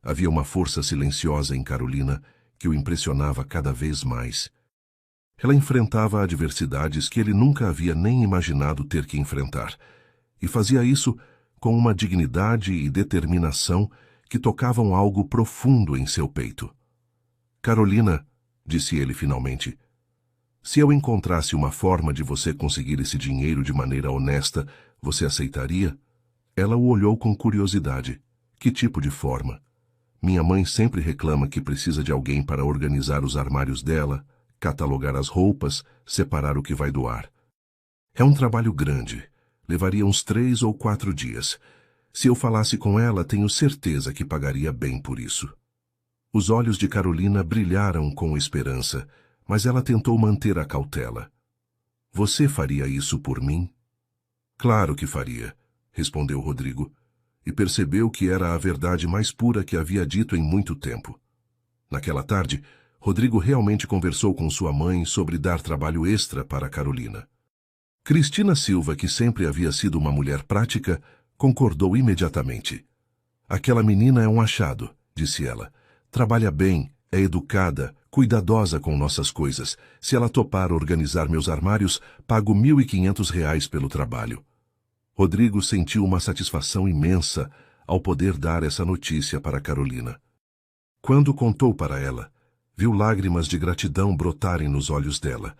Havia uma força silenciosa em Carolina que o impressionava cada vez mais. Ela enfrentava adversidades que ele nunca havia nem imaginado ter que enfrentar, e fazia isso com uma dignidade e determinação que tocavam algo profundo em seu peito. "Carolina", disse ele finalmente, "se eu encontrasse uma forma de você conseguir esse dinheiro de maneira honesta, você aceitaria?" Ela o olhou com curiosidade. "Que tipo de forma?" "Minha mãe sempre reclama que precisa de alguém para organizar os armários dela, catalogar as roupas, separar o que vai doar. É um trabalho grande, levaria uns 3 ou 4 dias. Se eu falasse com ela, tenho certeza que pagaria bem por isso." Os olhos de Carolina brilharam com esperança, mas ela tentou manter a cautela. "Você faria isso por mim?" "Claro que faria", respondeu Rodrigo, e percebeu que era a verdade mais pura que havia dito em muito tempo. Naquela tarde, Rodrigo realmente conversou com sua mãe sobre dar trabalho extra para Carolina. Cristina Silva, que sempre havia sido uma mulher prática, concordou imediatamente. "Aquela menina é um achado", disse ela. "Trabalha bem, é educada, cuidadosa com nossas coisas. Se ela topar organizar meus armários, pago R$ 1.500 pelo trabalho." Rodrigo sentiu uma satisfação imensa ao poder dar essa notícia para Carolina. Quando contou para ela, viu lágrimas de gratidão brotarem nos olhos dela,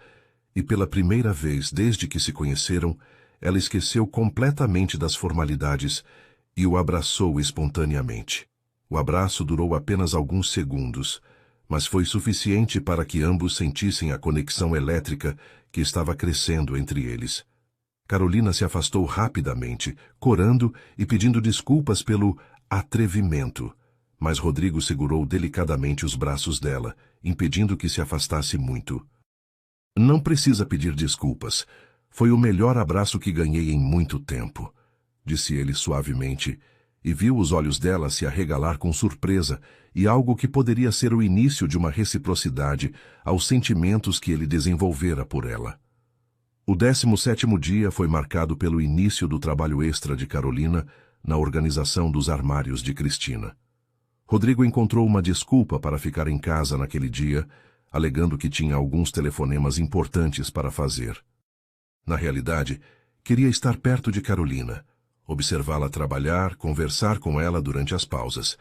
e pela primeira vez desde que se conheceram, ela esqueceu completamente das formalidades e o abraçou espontaneamente. O abraço durou apenas alguns segundos, mas foi suficiente para que ambos sentissem a conexão elétrica que estava crescendo entre eles. Carolina se afastou rapidamente, corando e pedindo desculpas pelo atrevimento. Mas Rodrigo segurou delicadamente os braços dela, impedindo que se afastasse muito. Não precisa pedir desculpas. Foi o melhor abraço que ganhei em muito tempo, disse ele suavemente, e viu os olhos dela se arregalar com surpresa e algo que poderia ser o início de uma reciprocidade aos sentimentos que ele desenvolvera por ela. O 17º dia foi marcado pelo início do trabalho extra de Carolina na organização dos armários de Cristina. Rodrigo encontrou uma desculpa para ficar em casa naquele dia, alegando que tinha alguns telefonemas importantes para fazer. Na realidade, queria estar perto de Carolina, observá-la trabalhar, conversar com ela durante as pausas.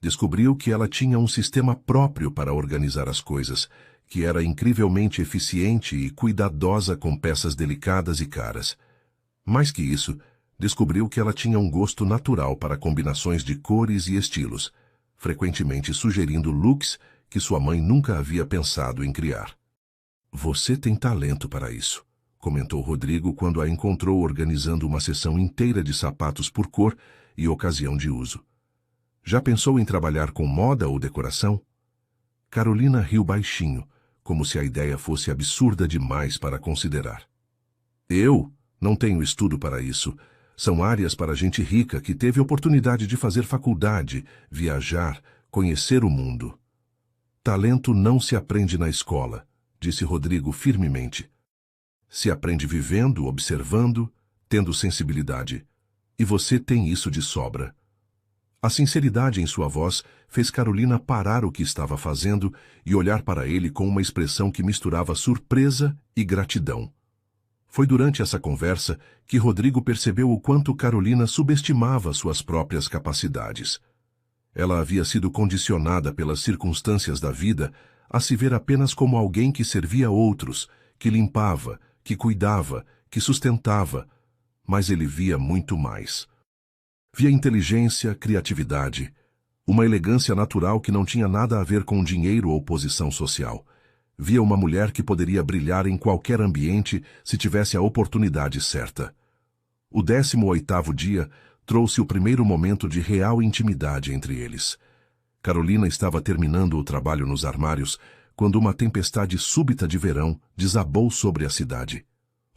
Descobriu que ela tinha um sistema próprio para organizar as coisas, que era incrivelmente eficiente e cuidadosa com peças delicadas e caras. Mais que isso, descobriu que ela tinha um gosto natural para combinações de cores e estilos, frequentemente sugerindo looks que sua mãe nunca havia pensado em criar. "Você tem talento para isso", comentou Rodrigo quando a encontrou organizando uma seção inteira de sapatos por cor e ocasião de uso. "Já pensou em trabalhar com moda ou decoração?" Carolina riu baixinho, como se a ideia fosse absurda demais para considerar. "Eu não tenho estudo para isso. São áreas para gente rica que teve oportunidade de fazer faculdade, viajar, conhecer o mundo." "Talento não se aprende na escola", disse Rodrigo firmemente. "Se aprende vivendo, observando, tendo sensibilidade. E você tem isso de sobra." A sinceridade em sua voz fez Carolina parar o que estava fazendo e olhar para ele com uma expressão que misturava surpresa e gratidão. Foi durante essa conversa que Rodrigo percebeu o quanto Carolina subestimava suas próprias capacidades. Ela havia sido condicionada pelas circunstâncias da vida a se ver apenas como alguém que servia a outros, que limpava, que cuidava, que sustentava, mas ele via muito mais. Via inteligência, criatividade, uma elegância natural que não tinha nada a ver com dinheiro ou posição social. Via uma mulher que poderia brilhar em qualquer ambiente se tivesse a oportunidade certa. O 18º dia trouxe o primeiro momento de real intimidade entre eles. Carolina estava terminando o trabalho nos armários quando uma tempestade súbita de verão desabou sobre a cidade.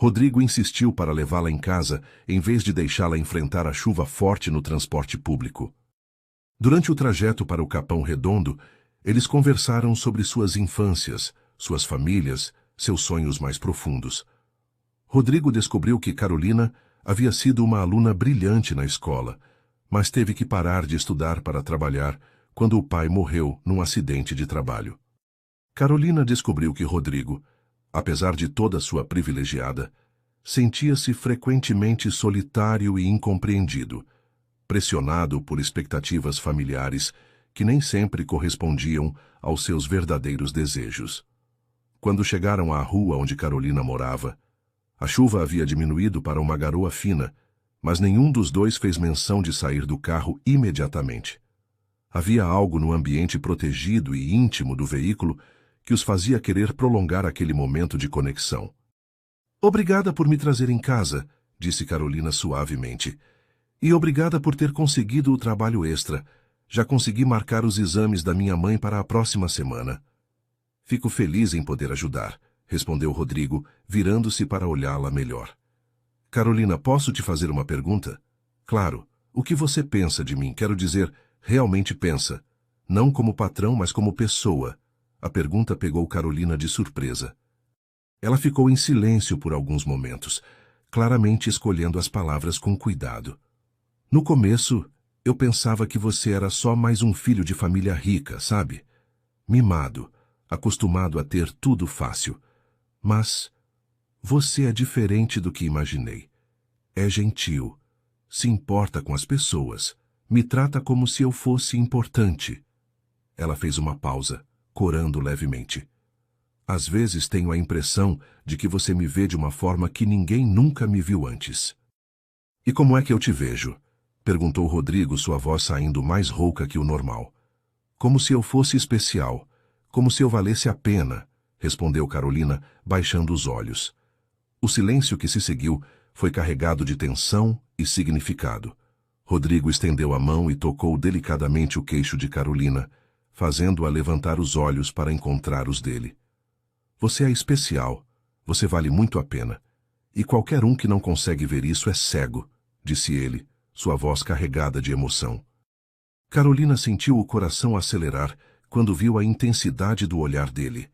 Rodrigo insistiu para levá-la em casa, em vez de deixá-la enfrentar a chuva forte no transporte público. Durante o trajeto para o Capão Redondo, eles conversaram sobre suas infâncias, suas famílias, seus sonhos mais profundos. Rodrigo descobriu que Carolina havia sido uma aluna brilhante na escola, mas teve que parar de estudar para trabalhar quando o pai morreu num acidente de trabalho. Carolina descobriu que Rodrigo, apesar de toda sua privilegiada, sentia-se frequentemente solitário e incompreendido, pressionado por expectativas familiares que nem sempre correspondiam aos seus verdadeiros desejos. Quando chegaram à rua onde Carolina morava, a chuva havia diminuído para uma garoa fina, mas nenhum dos dois fez menção de sair do carro imediatamente. Havia algo no ambiente protegido e íntimo do veículo que os fazia querer prolongar aquele momento de conexão. "Obrigada por me trazer em casa", disse Carolina suavemente. "E obrigada por ter conseguido o trabalho extra. Já consegui marcar os exames da minha mãe para a próxima semana." "Fico feliz em poder ajudar", respondeu Rodrigo, virando-se para olhá-la melhor. "Carolina, posso te fazer uma pergunta?" "Claro. O que você pensa de mim? Quero dizer, realmente pensa. Não como patrão, mas como pessoa." A pergunta pegou Carolina de surpresa. Ela ficou em silêncio por alguns momentos, claramente escolhendo as palavras com cuidado. "No começo, eu pensava que você era só mais um filho de família rica, sabe? Mimado, acostumado a ter tudo fácil. Mas você é diferente do que imaginei. É gentil, se importa com as pessoas, me trata como se eu fosse importante." Ela fez uma pausa, corando levemente. "Às vezes tenho a impressão de que você me vê de uma forma que ninguém nunca me viu antes." "E como é que eu te vejo?" perguntou Rodrigo, sua voz saindo mais rouca que o normal. "Como se eu fosse especial, como se eu valesse a pena", respondeu Carolina, baixando os olhos. O silêncio que se seguiu foi carregado de tensão e significado. Rodrigo estendeu a mão e tocou delicadamente o queixo de Carolina, fazendo-a levantar os olhos para encontrar os dele. Você é especial. Você vale muito a pena. E qualquer um que não consegue ver isso é cego, disse ele, sua voz carregada de emoção. Carolina sentiu o coração acelerar quando viu a intensidade do olhar dele.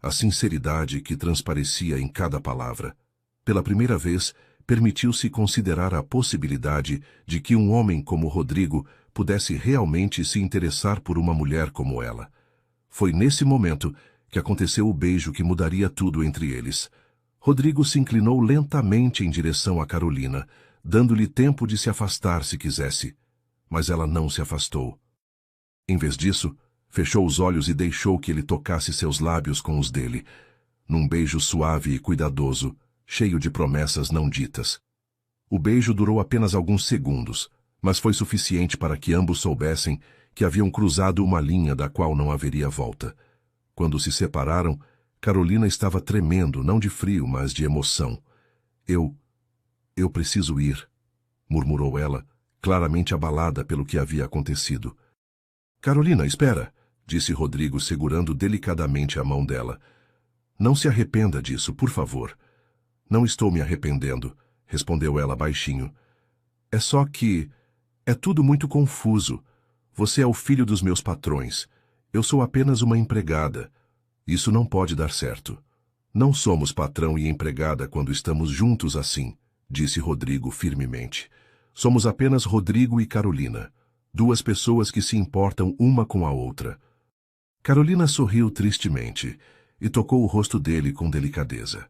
A sinceridade que transparecia em cada palavra. Pela primeira vez, permitiu-se considerar a possibilidade de que um homem como Rodrigo pudesse realmente se interessar por uma mulher como ela. Foi nesse momento que aconteceu o beijo que mudaria tudo entre eles. Rodrigo se inclinou lentamente em direção a Carolina, dando-lhe tempo de se afastar se quisesse. Mas ela não se afastou. Em vez disso, fechou os olhos e deixou que ele tocasse seus lábios com os dele, num beijo suave e cuidadoso, cheio de promessas não ditas. O beijo durou apenas alguns segundos, mas foi suficiente para que ambos soubessem que haviam cruzado uma linha da qual não haveria volta. Quando se separaram, Carolina estava tremendo, não de frio, mas de emoção. Eu preciso ir, murmurou ela, claramente abalada pelo que havia acontecido. Carolina, espera, disse Rodrigo segurando delicadamente a mão dela. Não se arrependa disso, por favor. Não estou me arrependendo, respondeu ela baixinho. É só que... é tudo muito confuso. Você é o filho dos meus patrões. Eu sou apenas uma empregada. Isso não pode dar certo. Não somos patrão e empregada quando estamos juntos assim, disse Rodrigo firmemente. Somos apenas Rodrigo e Carolina, duas pessoas que se importam uma com a outra. Carolina sorriu tristemente e tocou o rosto dele com delicadeza.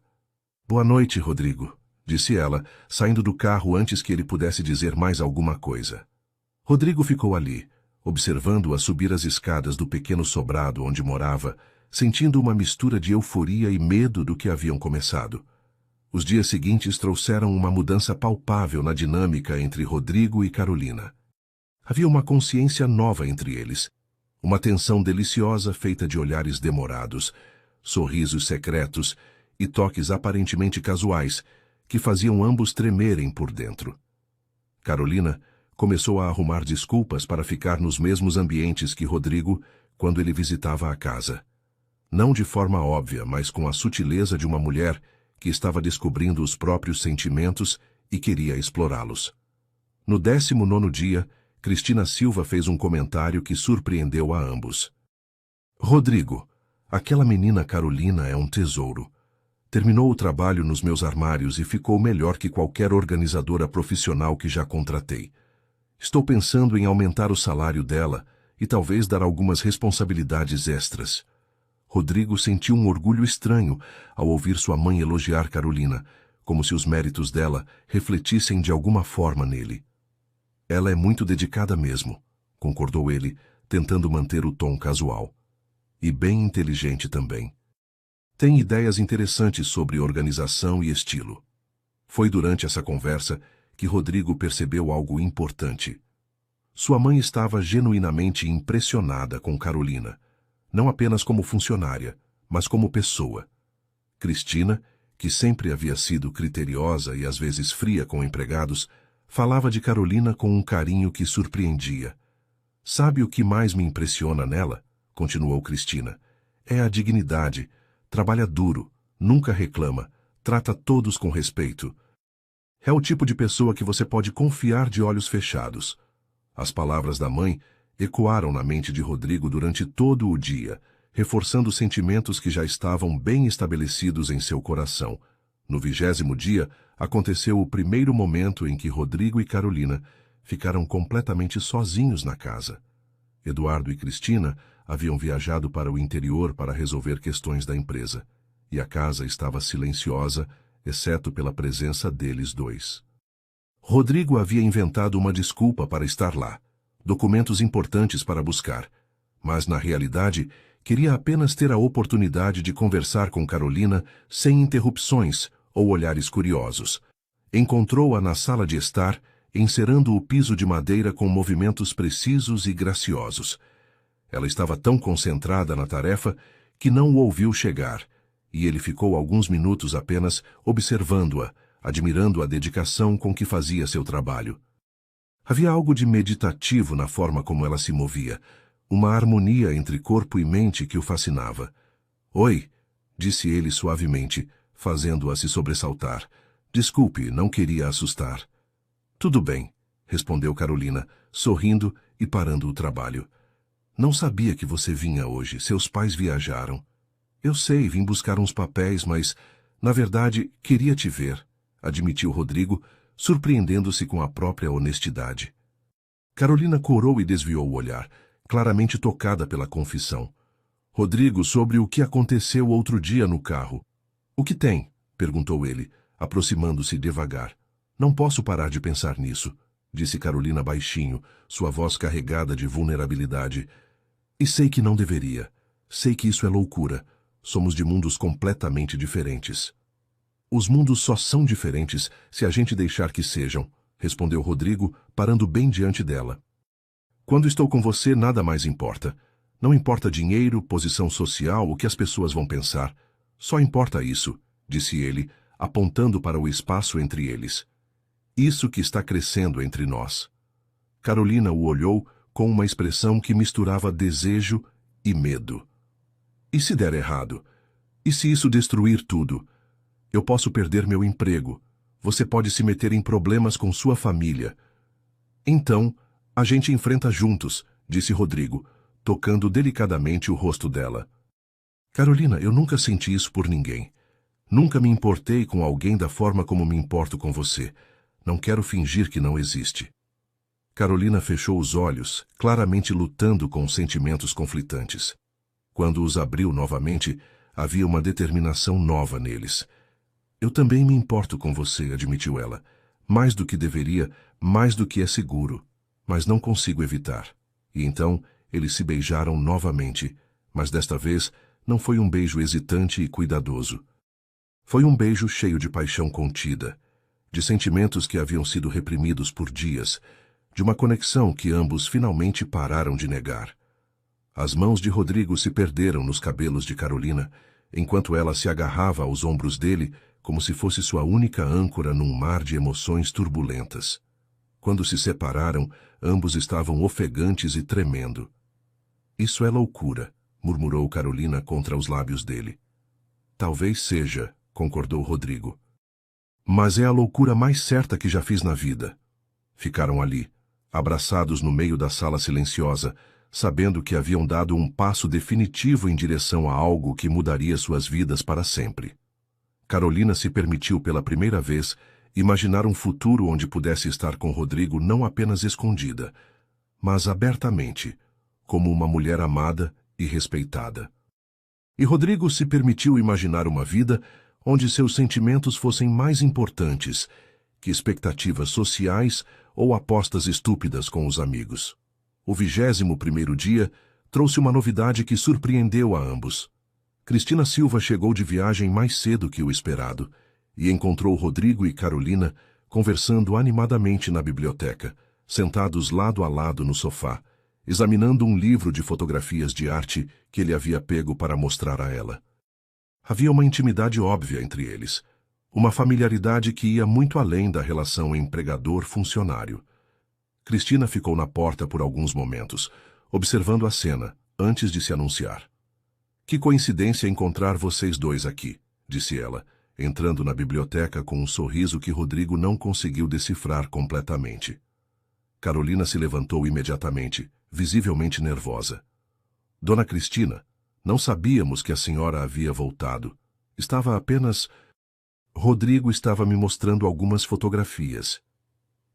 Boa noite, Rodrigo, disse ela, saindo do carro antes que ele pudesse dizer mais alguma coisa. Rodrigo ficou ali, observando-a subir as escadas do pequeno sobrado onde morava, sentindo uma mistura de euforia e medo do que haviam começado. Os dias seguintes trouxeram uma mudança palpável na dinâmica entre Rodrigo e Carolina. Havia uma consciência nova entre eles, uma tensão deliciosa feita de olhares demorados, sorrisos secretos e toques aparentemente casuais que faziam ambos tremerem por dentro. Carolina começou a arrumar desculpas para ficar nos mesmos ambientes que Rodrigo quando ele visitava a casa. Não de forma óbvia, mas com a sutileza de uma mulher que estava descobrindo os próprios sentimentos e queria explorá-los. No 19º dia, Cristina Silva fez um comentário que surpreendeu a ambos. Rodrigo, aquela menina Carolina é um tesouro. Terminou o trabalho nos meus armários e ficou melhor que qualquer organizadora profissional que já contratei. Estou pensando em aumentar o salário dela e talvez dar algumas responsabilidades extras. Rodrigo sentiu um orgulho estranho ao ouvir sua mãe elogiar Carolina, como se os méritos dela refletissem de alguma forma nele. Ela é muito dedicada mesmo, concordou ele, tentando manter o tom casual. E bem inteligente também. Tem ideias interessantes sobre organização e estilo. Foi durante essa conversa que Rodrigo percebeu algo importante. Sua mãe estava genuinamente impressionada com Carolina, não apenas como funcionária, mas como pessoa. Cristina, que sempre havia sido criteriosa e às vezes fria com empregados, falava de Carolina com um carinho que surpreendia. Sabe o que mais me impressiona nela? Continuou Cristina. É a dignidade. Trabalha duro, nunca reclama, trata todos com respeito. É o tipo de pessoa que você pode confiar de olhos fechados. As palavras da mãe ecoaram na mente de Rodrigo durante todo o dia, reforçando sentimentos que já estavam bem estabelecidos em seu coração. No 20º dia, aconteceu o primeiro momento em que Rodrigo e Carolina ficaram completamente sozinhos na casa. Eduardo e Cristina haviam viajado para o interior para resolver questões da empresa, e a casa estava silenciosa, exceto pela presença deles dois. Rodrigo havia inventado uma desculpa para estar lá, documentos importantes para buscar, mas na realidade queria apenas ter a oportunidade de conversar com Carolina sem interrupções ou olhares curiosos. Encontrou-a na sala de estar, encerando o piso de madeira com movimentos precisos e graciosos. Ela estava tão concentrada na tarefa que não o ouviu chegar, e ele ficou alguns minutos apenas observando-a, admirando a dedicação com que fazia seu trabalho. Havia algo de meditativo na forma como ela se movia, uma harmonia entre corpo e mente que o fascinava. Oi, disse ele suavemente, fazendo-a se sobressaltar. Desculpe, não queria assustar. Tudo bem, respondeu Carolina, sorrindo e parando o trabalho. Não sabia que você vinha hoje, seus pais viajaram. Eu sei, vim buscar uns papéis, mas, na verdade, queria te ver, admitiu Rodrigo, surpreendendo-se com a própria honestidade. Carolina corou e desviou o olhar, claramente tocada pela confissão. Rodrigo, sobre o que aconteceu outro dia no carro. O que tem? Perguntou ele, aproximando-se devagar. Não posso parar de pensar nisso, disse Carolina baixinho, sua voz carregada de vulnerabilidade. E sei que não deveria. Sei que isso é loucura. Somos de mundos completamente diferentes. Os mundos só são diferentes se a gente deixar que sejam, respondeu Rodrigo, parando bem diante dela. Quando estou com você, nada mais importa. Não importa dinheiro, posição social, o que as pessoas vão pensar. Só importa isso, disse ele, apontando para o espaço entre eles. Isso que está crescendo entre nós. Carolina o olhou com uma expressão que misturava desejo e medo. E se der errado? E se isso destruir tudo? Eu posso perder meu emprego. Você pode se meter em problemas com sua família. Então, a gente enfrenta juntos, disse Rodrigo, tocando delicadamente o rosto dela. Carolina, eu nunca senti isso por ninguém. Nunca me importei com alguém da forma como me importo com você. Não quero fingir que não existe. Carolina fechou os olhos, claramente lutando com sentimentos conflitantes. Quando os abriu novamente, havia uma determinação nova neles. Eu também me importo com você, admitiu ela. Mais do que deveria, mais do que é seguro. Mas não consigo evitar. E então, eles se beijaram novamente, mas desta vez não foi um beijo hesitante e cuidadoso. Foi um beijo cheio de paixão contida, de sentimentos que haviam sido reprimidos por dias, de uma conexão que ambos finalmente pararam de negar. As mãos de Rodrigo se perderam nos cabelos de Carolina, enquanto ela se agarrava aos ombros dele como se fosse sua única âncora num mar de emoções turbulentas. Quando se separaram, ambos estavam ofegantes e tremendo. Isso é loucura, murmurou Carolina contra os lábios dele. Talvez seja, concordou Rodrigo. Mas é a loucura mais certa que já fiz na vida. Ficaram ali, abraçados no meio da sala silenciosa, sabendo que haviam dado um passo definitivo em direção a algo que mudaria suas vidas para sempre. Carolina se permitiu pela primeira vez imaginar um futuro onde pudesse estar com Rodrigo não apenas escondida, mas abertamente, como uma mulher amada e respeitada. E Rodrigo se permitiu imaginar uma vida onde seus sentimentos fossem mais importantes que expectativas sociais ou apostas estúpidas com os amigos. O 21º dia trouxe uma novidade que surpreendeu a ambos. Cristina Silva chegou de viagem mais cedo que o esperado e encontrou Rodrigo e Carolina conversando animadamente na biblioteca, sentados lado a lado no sofá, examinando um livro de fotografias de arte que ele havia pego para mostrar a ela. Havia uma intimidade óbvia entre eles, uma familiaridade que ia muito além da relação empregador-funcionário. Cristina ficou na porta por alguns momentos, observando a cena, antes de se anunciar. Que coincidência encontrar vocês dois aqui, disse ela, entrando na biblioteca com um sorriso que Rodrigo não conseguiu decifrar completamente. Carolina se levantou imediatamente, visivelmente nervosa. Dona Cristina, não sabíamos que a senhora havia voltado. Estava apenas... Rodrigo estava me mostrando algumas fotografias.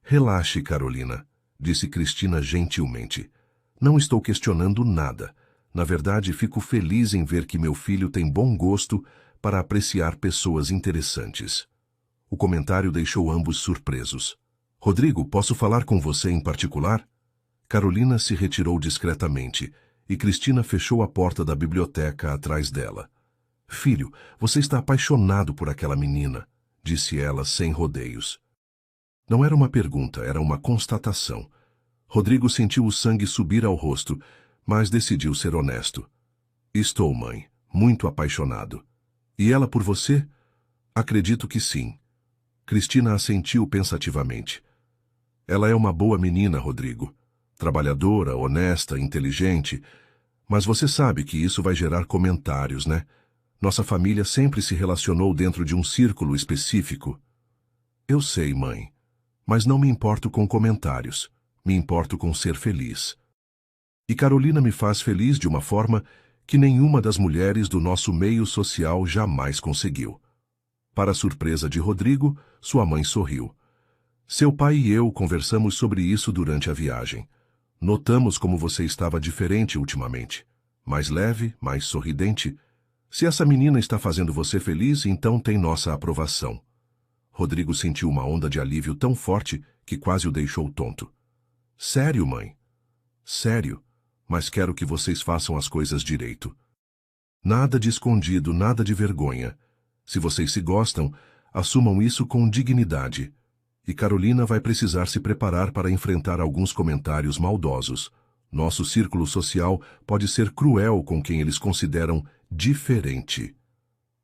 Relaxe, Carolina, disse Cristina gentilmente. Não estou questionando nada. Na verdade, fico feliz em ver que meu filho tem bom gosto para apreciar pessoas interessantes. O comentário deixou ambos surpresos. Rodrigo, posso falar com você em particular? Carolina se retirou discretamente e Cristina fechou a porta da biblioteca atrás dela. Filho, você está apaixonado por aquela menina, disse ela sem rodeios. Não era uma pergunta, era uma constatação. Rodrigo sentiu o sangue subir ao rosto, mas decidiu ser honesto. Estou, mãe, muito apaixonado. E ela por você? Acredito que sim. Cristina assentiu pensativamente. Ela é uma boa menina, Rodrigo. Trabalhadora, honesta, inteligente. Mas você sabe que isso vai gerar comentários, né? Nossa família sempre se relacionou dentro de um círculo específico. Eu sei, mãe. Mas não me importo com comentários. Me importo com ser feliz. E Carolina me faz feliz de uma forma que nenhuma das mulheres do nosso meio social jamais conseguiu. Para surpresa de Rodrigo, sua mãe sorriu. Seu pai e eu conversamos sobre isso durante a viagem. Notamos como você estava diferente ultimamente. Mais leve, mais sorridente. Se essa menina está fazendo você feliz, então tem nossa aprovação. Rodrigo sentiu uma onda de alívio tão forte que quase o deixou tonto. Sério, mãe? Sério, mas quero que vocês façam as coisas direito. Nada de escondido, nada de vergonha. Se vocês se gostam, assumam isso com dignidade. E Carolina vai precisar se preparar para enfrentar alguns comentários maldosos. Nosso círculo social pode ser cruel com quem eles consideram diferente.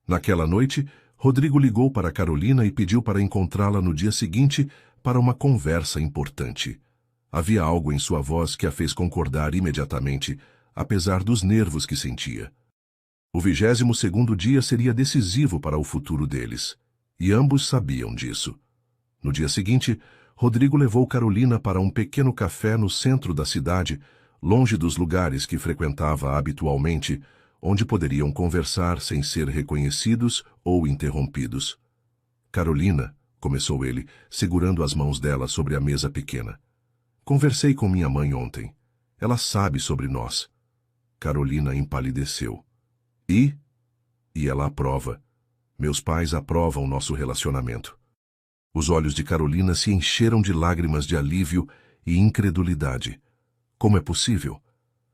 Naquela noite, Rodrigo ligou para Carolina e pediu para encontrá-la no dia seguinte para uma conversa importante. Havia algo em sua voz que a fez concordar imediatamente, apesar dos nervos que sentia. O 22º dia seria decisivo para o futuro deles, e ambos sabiam disso. No dia seguinte, Rodrigo levou Carolina para um pequeno café no centro da cidade, longe dos lugares que frequentava habitualmente, onde poderiam conversar sem ser reconhecidos ou interrompidos. Carolina, começou ele, segurando as mãos dela sobre a mesa pequena. Conversei com minha mãe ontem. Ela sabe sobre nós. Carolina empalideceu. E ela aprova. Meus pais aprovam nosso relacionamento. Os olhos de Carolina se encheram de lágrimas de alívio e incredulidade. Como é possível?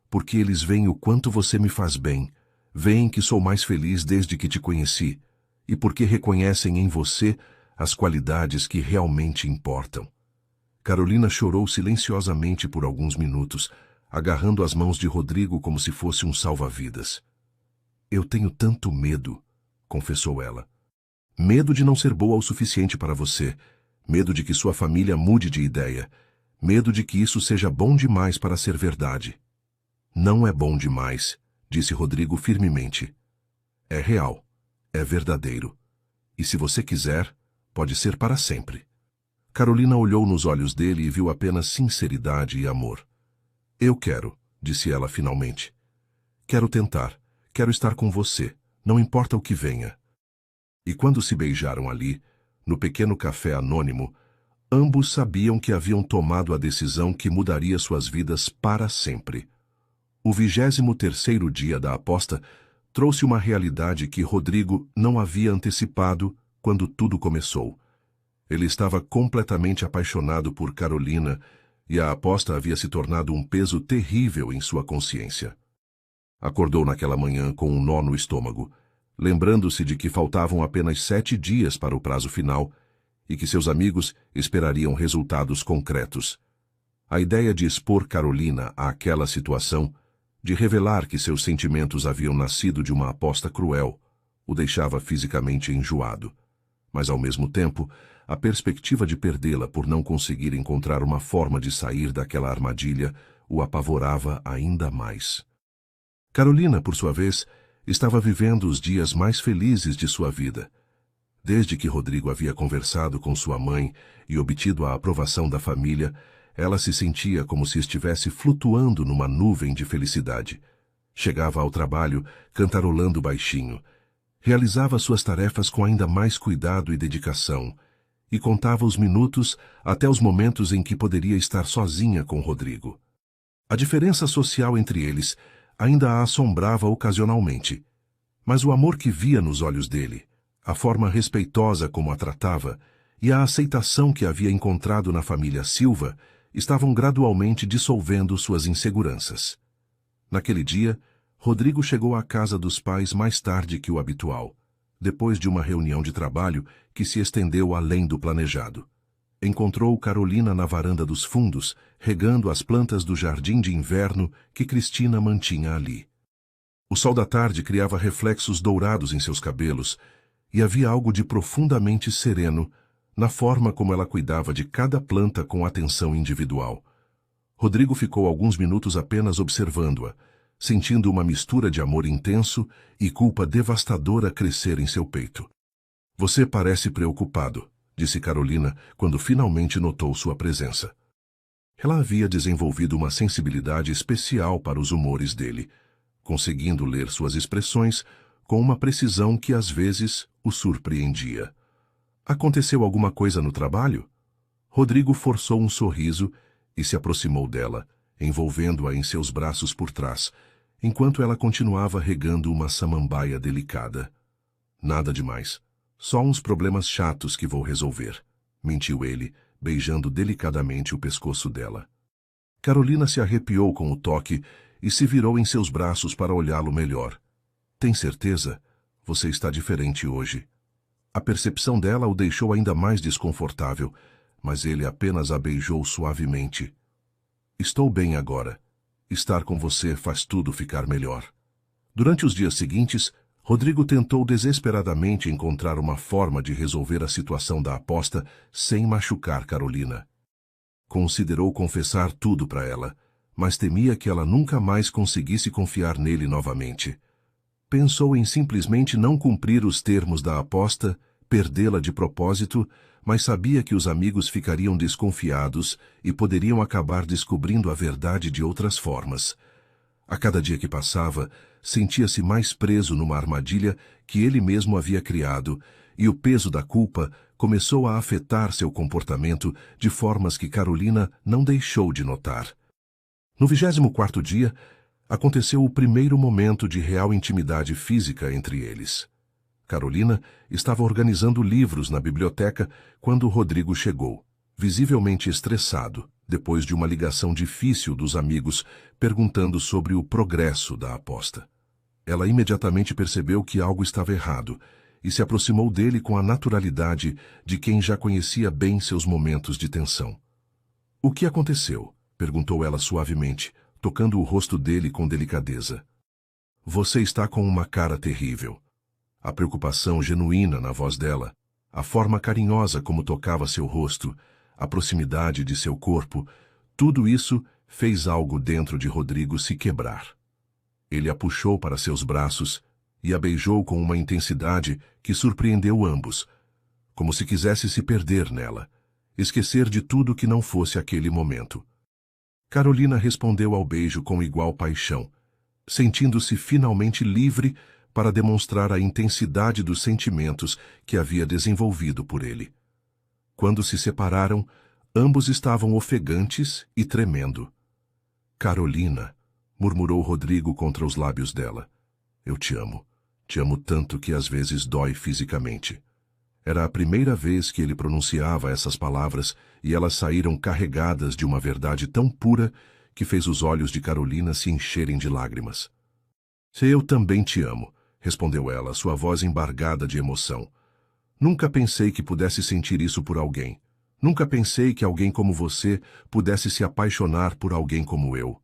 Porque eles veem o quanto você me faz bem, veem que sou mais feliz desde que te conheci, e porque reconhecem em você as qualidades que realmente importam. Carolina chorou silenciosamente por alguns minutos, agarrando as mãos de Rodrigo como se fosse um salva-vidas. Eu tenho tanto medo, confessou ela. Medo de não ser boa o suficiente para você, medo de que sua família mude de ideia, medo de que isso seja bom demais para ser verdade. Não é bom demais, disse Rodrigo firmemente. É real, é verdadeiro. E se você quiser, pode ser para sempre. Carolina olhou nos olhos dele e viu apenas sinceridade e amor. Eu quero, disse ela finalmente. Quero tentar, quero estar com você, não importa o que venha. E quando se beijaram ali, no pequeno café anônimo, ambos sabiam que haviam tomado a decisão que mudaria suas vidas para sempre. O 23º dia da aposta trouxe uma realidade que Rodrigo não havia antecipado quando tudo começou. Ele estava completamente apaixonado por Carolina e a aposta havia se tornado um peso terrível em sua consciência. Acordou naquela manhã com um nó no estômago, lembrando-se de que faltavam apenas 7 dias para o prazo final e que seus amigos esperariam resultados concretos. A ideia de expor Carolina àquela situação, de revelar que seus sentimentos haviam nascido de uma aposta cruel, o deixava fisicamente enjoado. Mas, ao mesmo tempo, a perspectiva de perdê-la por não conseguir encontrar uma forma de sair daquela armadilha o apavorava ainda mais. Carolina, por sua vez, estava vivendo os dias mais felizes de sua vida. Desde que Rodrigo havia conversado com sua mãe e obtido a aprovação da família, ela se sentia como se estivesse flutuando numa nuvem de felicidade. Chegava ao trabalho cantarolando baixinho, realizava suas tarefas com ainda mais cuidado e dedicação, e contava os minutos até os momentos em que poderia estar sozinha com Rodrigo. A diferença social entre eles ainda a assombrava ocasionalmente, mas o amor que via nos olhos dele, a forma respeitosa como a tratava e a aceitação que havia encontrado na família Silva estavam gradualmente dissolvendo suas inseguranças. Naquele dia, Rodrigo chegou à casa dos pais mais tarde que o habitual, depois de uma reunião de trabalho que se estendeu além do planejado. Encontrou Carolina na varanda dos fundos, regando as plantas do jardim de inverno que Cristina mantinha ali. O sol da tarde criava reflexos dourados em seus cabelos, e havia algo de profundamente sereno na forma como ela cuidava de cada planta com atenção individual. Rodrigo ficou alguns minutos apenas observando-a, sentindo uma mistura de amor intenso e culpa devastadora crescer em seu peito. Você parece preocupado, disse Carolina quando finalmente notou sua presença. Ela havia desenvolvido uma sensibilidade especial para os humores dele, conseguindo ler suas expressões com uma precisão que às vezes o surpreendia. Aconteceu alguma coisa no trabalho? Rodrigo forçou um sorriso e se aproximou dela, envolvendo-a em seus braços por trás, enquanto ela continuava regando uma samambaia delicada. Nada demais. Só uns problemas chatos que vou resolver, mentiu ele, beijando delicadamente o pescoço dela. Carolina se arrepiou com o toque e se virou em seus braços para olhá-lo melhor. Tem certeza? Você está diferente hoje. A percepção dela o deixou ainda mais desconfortável, mas ele apenas a beijou suavemente. Estou bem agora. Estar com você faz tudo ficar melhor. Durante os dias seguintes, Rodrigo tentou desesperadamente encontrar uma forma de resolver a situação da aposta sem machucar Carolina. Considerou confessar tudo para ela, mas temia que ela nunca mais conseguisse confiar nele novamente. Pensou em simplesmente não cumprir os termos da aposta, perdê-la de propósito, mas sabia que os amigos ficariam desconfiados e poderiam acabar descobrindo a verdade de outras formas. A cada dia que passava, sentia-se mais preso numa armadilha que ele mesmo havia criado, e o peso da culpa começou a afetar seu comportamento de formas que Carolina não deixou de notar. No 24º dia, aconteceu o primeiro momento de real intimidade física entre eles. Carolina estava organizando livros na biblioteca quando Rodrigo chegou, visivelmente estressado, depois de uma ligação difícil dos amigos perguntando sobre o progresso da aposta. Ela imediatamente percebeu que algo estava errado e se aproximou dele com a naturalidade de quem já conhecia bem seus momentos de tensão. — O que aconteceu? Perguntou ela suavemente, tocando o rosto dele com delicadeza. — Você está com uma cara terrível. A preocupação genuína na voz dela, a forma carinhosa como tocava seu rosto, a proximidade de seu corpo, tudo isso fez algo dentro de Rodrigo se quebrar. Ele a puxou para seus braços e a beijou com uma intensidade que surpreendeu ambos, como se quisesse se perder nela, esquecer de tudo que não fosse aquele momento. Carolina respondeu ao beijo com igual paixão, sentindo-se finalmente livre para demonstrar a intensidade dos sentimentos que havia desenvolvido por ele. Quando se separaram, ambos estavam ofegantes e tremendo. — Carolina, murmurou Rodrigo contra os lábios dela. — Eu te amo. Te amo tanto que às vezes dói fisicamente. Era a primeira vez que ele pronunciava essas palavras e elas saíram carregadas de uma verdade tão pura que fez os olhos de Carolina se encherem de lágrimas. — Eu também te amo, respondeu ela, sua voz embargada de emoção. Nunca pensei que pudesse sentir isso por alguém. Nunca pensei que alguém como você pudesse se apaixonar por alguém como eu.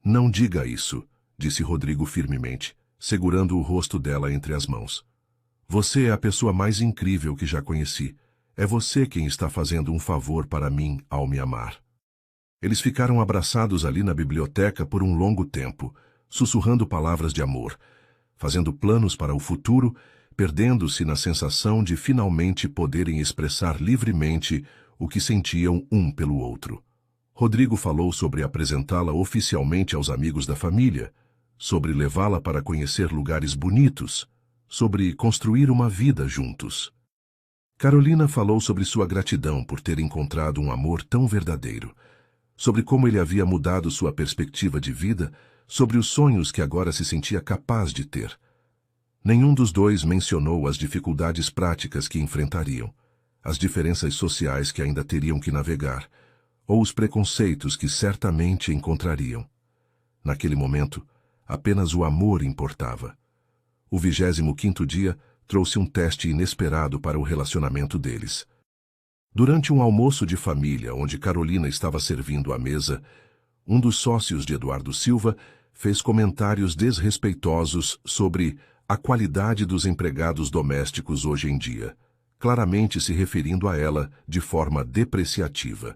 Não diga isso, disse Rodrigo firmemente, segurando o rosto dela entre as mãos. Você é a pessoa mais incrível que já conheci. É você quem está fazendo um favor para mim ao me amar. Eles ficaram abraçados ali na biblioteca por um longo tempo, sussurrando palavras de amor, fazendo planos para o futuro, perdendo-se na sensação de finalmente poderem expressar livremente o que sentiam um pelo outro. Rodrigo falou sobre apresentá-la oficialmente aos amigos da família, sobre levá-la para conhecer lugares bonitos, sobre construir uma vida juntos. Carolina falou sobre sua gratidão por ter encontrado um amor tão verdadeiro, sobre como ele havia mudado sua perspectiva de vida, sobre os sonhos que agora se sentia capaz de ter. Nenhum dos dois mencionou as dificuldades práticas que enfrentariam, as diferenças sociais que ainda teriam que navegar, ou os preconceitos que certamente encontrariam. Naquele momento, apenas o amor importava. O 25º dia trouxe um teste inesperado para o relacionamento deles. Durante um almoço de família, onde Carolina estava servindo à mesa, um dos sócios de Eduardo Silva fez comentários desrespeitosos sobre a qualidade dos empregados domésticos hoje em dia. claramente se referindo a ela de forma depreciativa.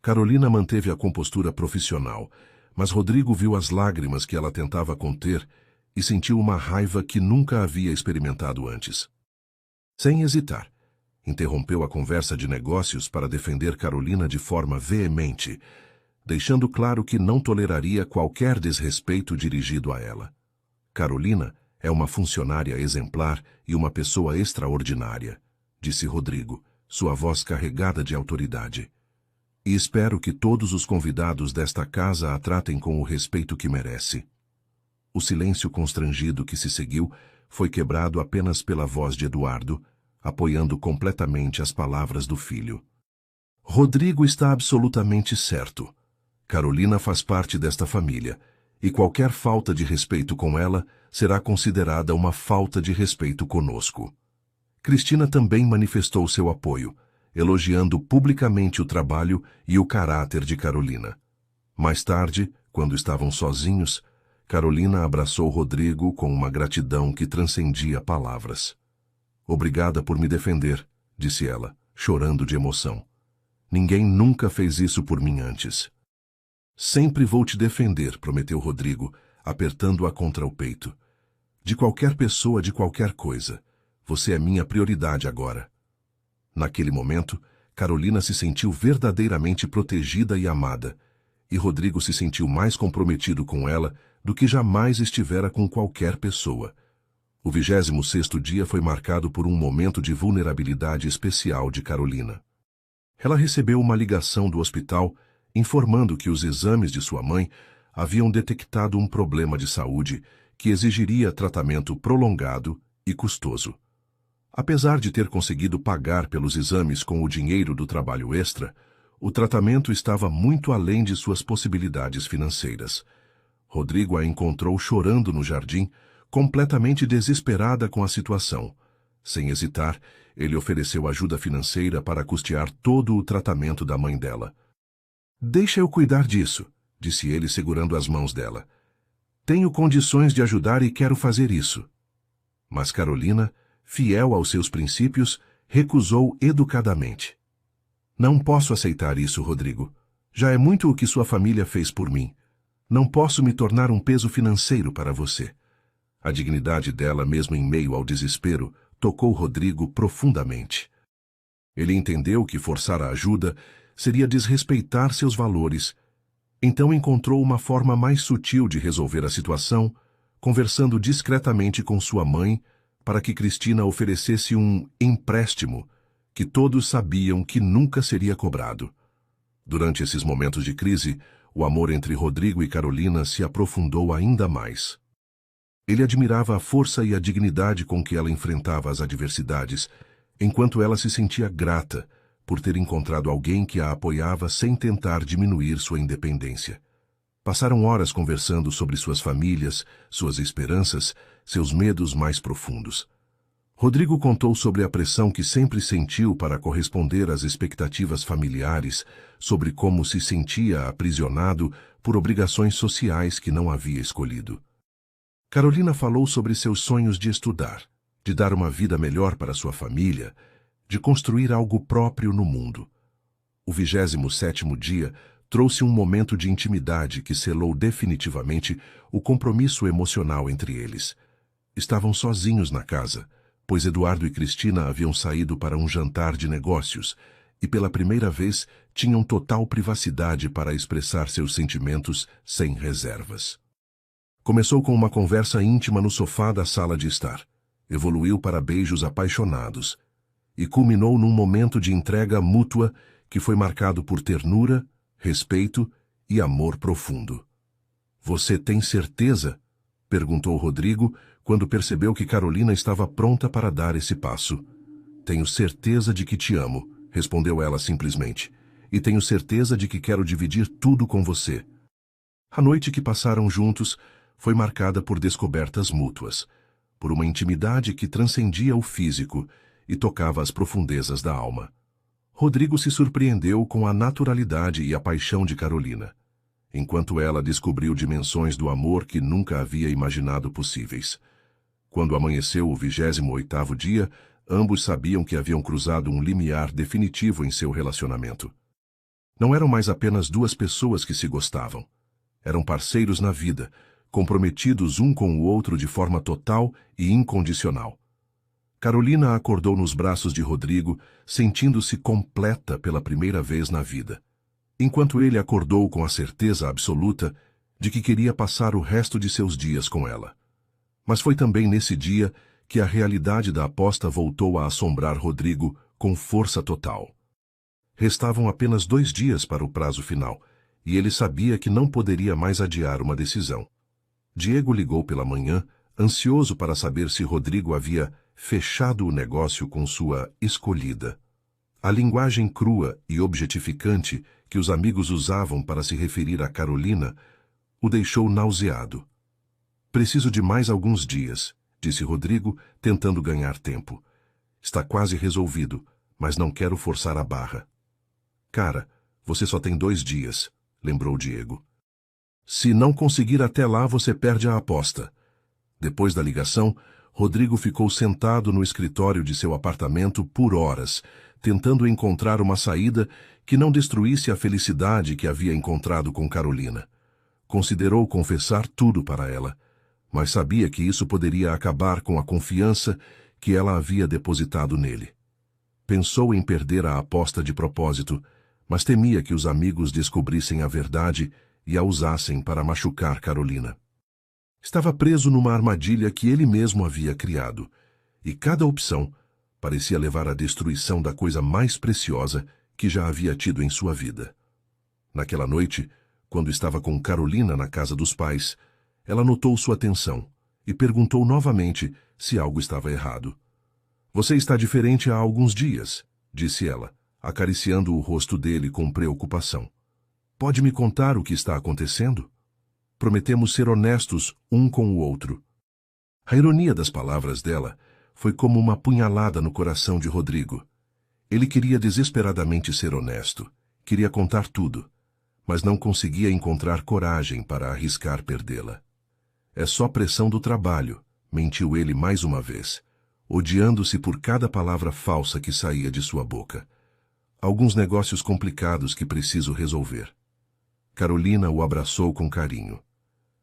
Carolina manteve a compostura profissional, mas Rodrigo viu as lágrimas que ela tentava conter e sentiu uma raiva que nunca havia experimentado antes. Sem hesitar, interrompeu a conversa de negócios para defender Carolina de forma veemente, deixando claro que não toleraria qualquer desrespeito dirigido a ela. Carolina é uma funcionária exemplar e uma pessoa extraordinária, disse Rodrigo, sua voz carregada de autoridade. E espero que todos os convidados desta casa a tratem com o respeito que merece. O silêncio constrangido que se seguiu foi quebrado apenas pela voz de Eduardo, apoiando completamente as palavras do filho. Rodrigo está absolutamente certo. Carolina faz parte desta família, e qualquer falta de respeito com ela será considerada uma falta de respeito conosco. Cristina também manifestou seu apoio, elogiando publicamente o trabalho e o caráter de Carolina. Mais tarde, quando estavam sozinhos, Carolina abraçou Rodrigo com uma gratidão que transcendia palavras. "Obrigada por me defender", disse ela, chorando de emoção. "Ninguém nunca fez isso por mim antes." "Sempre vou te defender", prometeu Rodrigo, apertando-a contra o peito. "De qualquer pessoa, de qualquer coisa. Você é minha prioridade agora." Naquele momento, Carolina se sentiu verdadeiramente protegida e amada, e Rodrigo se sentiu mais comprometido com ela do que jamais estivera com qualquer pessoa. O 26º dia foi marcado por um momento de vulnerabilidade especial de Carolina. Ela recebeu uma ligação do hospital informando que os exames de sua mãe haviam detectado um problema de saúde que exigiria tratamento prolongado e custoso. Apesar de ter conseguido pagar pelos exames com o dinheiro do trabalho extra, o tratamento estava muito além de suas possibilidades financeiras. Rodrigo a encontrou chorando no jardim, completamente desesperada com a situação. Sem hesitar, ele ofereceu ajuda financeira para custear todo o tratamento da mãe dela. "Deixa eu cuidar disso", disse ele segurando as mãos dela. "Tenho condições de ajudar e quero fazer isso." Mas Carolina, fiel aos seus princípios, recusou educadamente. "Não posso aceitar isso, Rodrigo. Já é muito o que sua família fez por mim. Não posso me tornar um peso financeiro para você." A dignidade dela, mesmo em meio ao desespero, tocou Rodrigo profundamente. Ele entendeu que forçar a ajuda seria desrespeitar seus valores. Então encontrou uma forma mais sutil de resolver a situação, conversando discretamente com sua mãe para que Cristina oferecesse um empréstimo que todos sabiam que nunca seria cobrado. Durante esses momentos de crise, o amor entre Rodrigo e Carolina se aprofundou ainda mais. Ele admirava a força e a dignidade com que ela enfrentava as adversidades, enquanto ela se sentia grata por ter encontrado alguém que a apoiava sem tentar diminuir sua independência. Passaram horas conversando sobre suas famílias, suas esperanças, seus medos mais profundos. Rodrigo contou sobre a pressão que sempre sentiu para corresponder às expectativas familiares, sobre como se sentia aprisionado por obrigações sociais que não havia escolhido. Carolina falou sobre seus sonhos de estudar, de dar uma vida melhor para sua família, de construir algo próprio no mundo. O 27º dia trouxe um momento de intimidade que selou definitivamente o compromisso emocional entre eles. Estavam sozinhos na casa, pois Eduardo e Cristina haviam saído para um jantar de negócios e pela primeira vez tinham total privacidade para expressar seus sentimentos sem reservas. Começou com uma conversa íntima no sofá da sala de estar, evoluiu para beijos apaixonados e culminou num momento de entrega mútua que foi marcado por ternura, respeito e amor profundo. "Você tem certeza?", perguntou Rodrigo quando percebeu que Carolina estava pronta para dar esse passo. "Tenho certeza de que te amo", respondeu ela simplesmente, "e tenho certeza de que quero dividir tudo com você." A noite que passaram juntos foi marcada por descobertas mútuas, por uma intimidade que transcendia o físico e tocava as profundezas da alma. Rodrigo se surpreendeu com a naturalidade e a paixão de Carolina, enquanto ela descobriu dimensões do amor que nunca havia imaginado possíveis. Quando amanheceu o 28º dia, Ambos sabiam que haviam cruzado um limiar definitivo em seu relacionamento. Não eram mais apenas duas pessoas que se gostavam. Eram parceiros na vida, comprometidos um com o outro de forma total e incondicional. Carolina acordou nos braços de Rodrigo, sentindo-se completa pela primeira vez na vida, enquanto ele acordou com a certeza absoluta de que queria passar o resto de seus dias com ela. Mas foi também nesse dia que a realidade da aposta voltou a assombrar Rodrigo com força total. Restavam apenas 2 dias para o prazo final, e ele sabia que não poderia mais adiar uma decisão. Diego ligou pela manhã, ansioso para saber se Rodrigo havia fechado o negócio com sua escolhida. A linguagem crua e objetificante que os amigos usavam para se referir a Carolina o deixou nauseado. Preciso de mais alguns dias, disse Rodrigo, tentando ganhar tempo. Está quase resolvido, mas não quero forçar a barra. Cara, você só tem 2 dias, lembrou Diego. Se não conseguir até lá, você perde a aposta. Depois da ligação, Rodrigo ficou sentado no escritório de seu apartamento por horas, tentando encontrar uma saída que não destruísse a felicidade que havia encontrado com Carolina. Considerou confessar tudo para ela, mas sabia que isso poderia acabar com a confiança que ela havia depositado nele. Pensou em perder a aposta de propósito, mas temia que os amigos descobrissem a verdade e a usassem para machucar Carolina. Estava preso numa armadilha que ele mesmo havia criado, e cada opção parecia levar à destruição da coisa mais preciosa que já havia tido em sua vida. Naquela noite, quando estava com Carolina na casa dos pais, ela notou sua atenção e perguntou novamente se algo estava errado. Você está diferente há alguns dias, disse ela, acariciando o rosto dele com preocupação. Pode me contar o que está acontecendo? Prometemos ser honestos um com o outro. A ironia das palavras dela foi como uma punhalada no coração de Rodrigo. Ele queria desesperadamente ser honesto, queria contar tudo, mas não conseguia encontrar coragem para arriscar perdê-la. É só pressão do trabalho, mentiu ele mais uma vez, odiando-se por cada palavra falsa que saía de sua boca. Alguns negócios complicados que preciso resolver. Carolina o abraçou com carinho.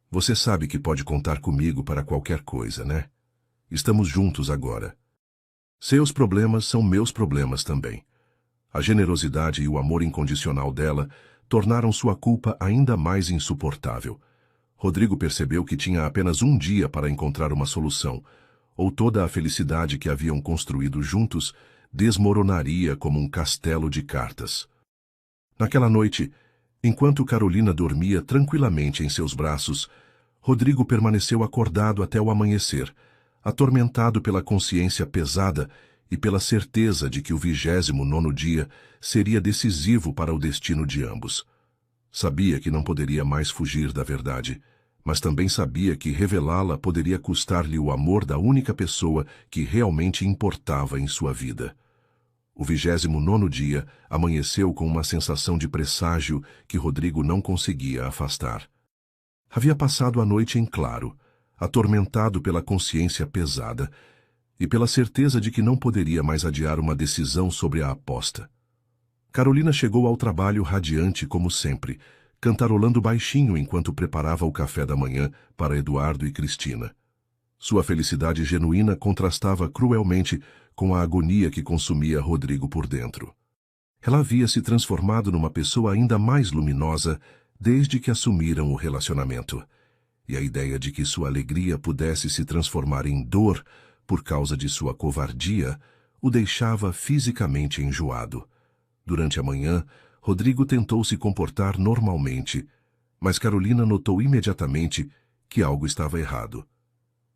Você sabe que pode contar comigo para qualquer coisa, né? Estamos juntos agora. Seus problemas são meus problemas também. A generosidade e o amor incondicional dela tornaram sua culpa ainda mais insuportável. Rodrigo percebeu que tinha apenas um dia para encontrar uma solução, ou toda a felicidade que haviam construído juntos desmoronaria como um castelo de cartas. Naquela noite, enquanto Carolina dormia tranquilamente em seus braços, Rodrigo permaneceu acordado até o amanhecer, atormentado pela consciência pesada e pela certeza de que o 29º dia seria decisivo para o destino de ambos. Sabia que não poderia mais fugir da verdade, mas também sabia que revelá-la poderia custar-lhe o amor da única pessoa que realmente importava em sua vida. O 29º dia amanheceu com uma sensação de presságio que Rodrigo não conseguia afastar. Havia passado a noite em claro, atormentado pela consciência pesada e pela certeza de que não poderia mais adiar uma decisão sobre a aposta. Carolina chegou ao trabalho radiante como sempre, cantarolando baixinho enquanto preparava o café da manhã para Eduardo e Cristina. Sua felicidade genuína contrastava cruelmente com a agonia que consumia Rodrigo por dentro. Ela havia se transformado numa pessoa ainda mais luminosa desde que assumiram o relacionamento, e a ideia de que sua alegria pudesse se transformar em dor por causa de sua covardia o deixava fisicamente enjoado. Durante a manhã, Rodrigo tentou se comportar normalmente, mas Carolina notou imediatamente que algo estava errado.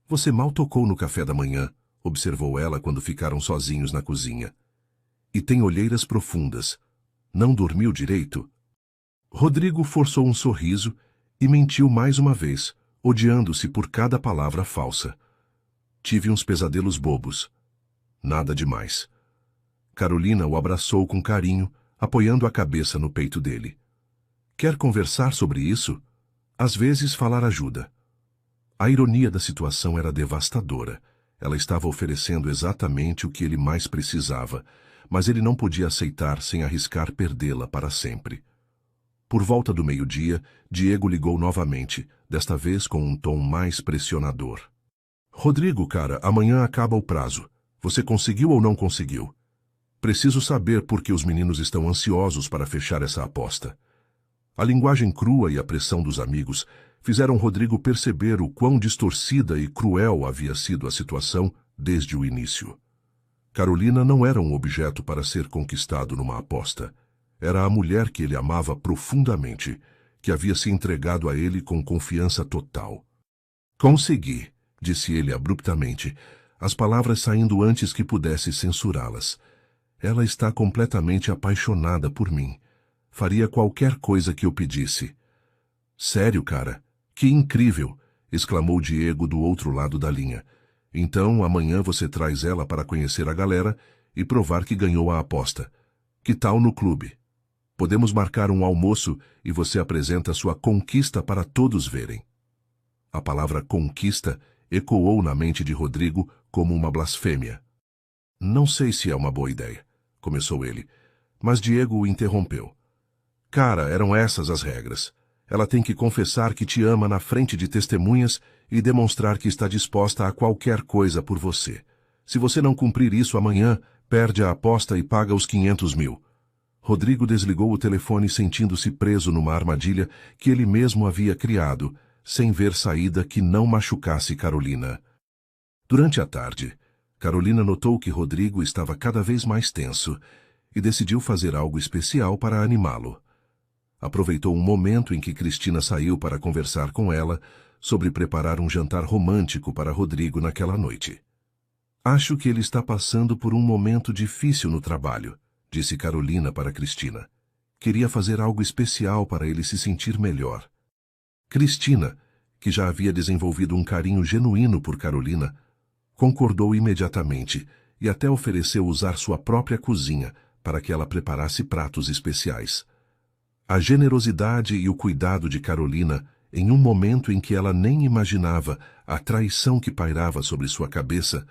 Você mal tocou no café da manhã, observou ela quando ficaram sozinhos na cozinha. E tem olheiras profundas. Não dormiu direito? Rodrigo forçou um sorriso e mentiu mais uma vez, odiando-se por cada palavra falsa. Tive uns pesadelos bobos. Nada demais. Carolina o abraçou com carinho, apoiando a cabeça no peito dele. Quer conversar sobre isso? Às vezes falar ajuda. A ironia da situação era devastadora. Ela estava oferecendo exatamente o que ele mais precisava, mas ele não podia aceitar sem arriscar perdê-la para sempre. Por volta do meio-dia, Diego ligou novamente, desta vez com um tom mais pressionador. Rodrigo, cara, amanhã acaba o prazo. Você conseguiu ou não conseguiu? Preciso saber por que os meninos estão ansiosos para fechar essa aposta. A linguagem crua e a pressão dos amigos fizeram Rodrigo perceber o quão distorcida e cruel havia sido a situação desde o início. Carolina não era um objeto para ser conquistado numa aposta. Era a mulher que ele amava profundamente, que havia se entregado a ele com confiança total. Consegui, disse ele abruptamente, as palavras saindo antes que pudesse censurá-las. Ela está completamente apaixonada por mim. Faria qualquer coisa que eu pedisse. Sério, cara? Que incrível! Exclamou Diego do outro lado da linha. Então, amanhã você traz ela para conhecer a galera e provar que ganhou a aposta. Que tal no clube? Podemos marcar um almoço e você apresenta sua conquista para todos verem. A palavra conquista ecoou na mente de Rodrigo como uma blasfêmia. Não sei se é uma boa ideia, começou ele, mas Diego o interrompeu. Cara, eram essas as regras. Ela tem que confessar que te ama na frente de testemunhas e demonstrar que está disposta a qualquer coisa por você. Se você não cumprir isso amanhã, perde a aposta e paga os 500 mil. Rodrigo desligou o telefone sentindo-se preso numa armadilha que ele mesmo havia criado, sem ver saída que não machucasse Carolina. Durante a tarde, Carolina notou que Rodrigo estava cada vez mais tenso e decidiu fazer algo especial para animá-lo. Aproveitou um momento em que Cristina saiu para conversar com ela sobre preparar um jantar romântico para Rodrigo naquela noite. Acho que ele está passando por um momento difícil no trabalho, disse Carolina para Cristina. Queria fazer algo especial para ele se sentir melhor. Cristina, que já havia desenvolvido um carinho genuíno por Carolina, concordou imediatamente e até ofereceu usar sua própria cozinha para que ela preparasse pratos especiais. A generosidade e o cuidado de Carolina, em um momento em que ela nem imaginava a traição que pairava sobre sua cabeça,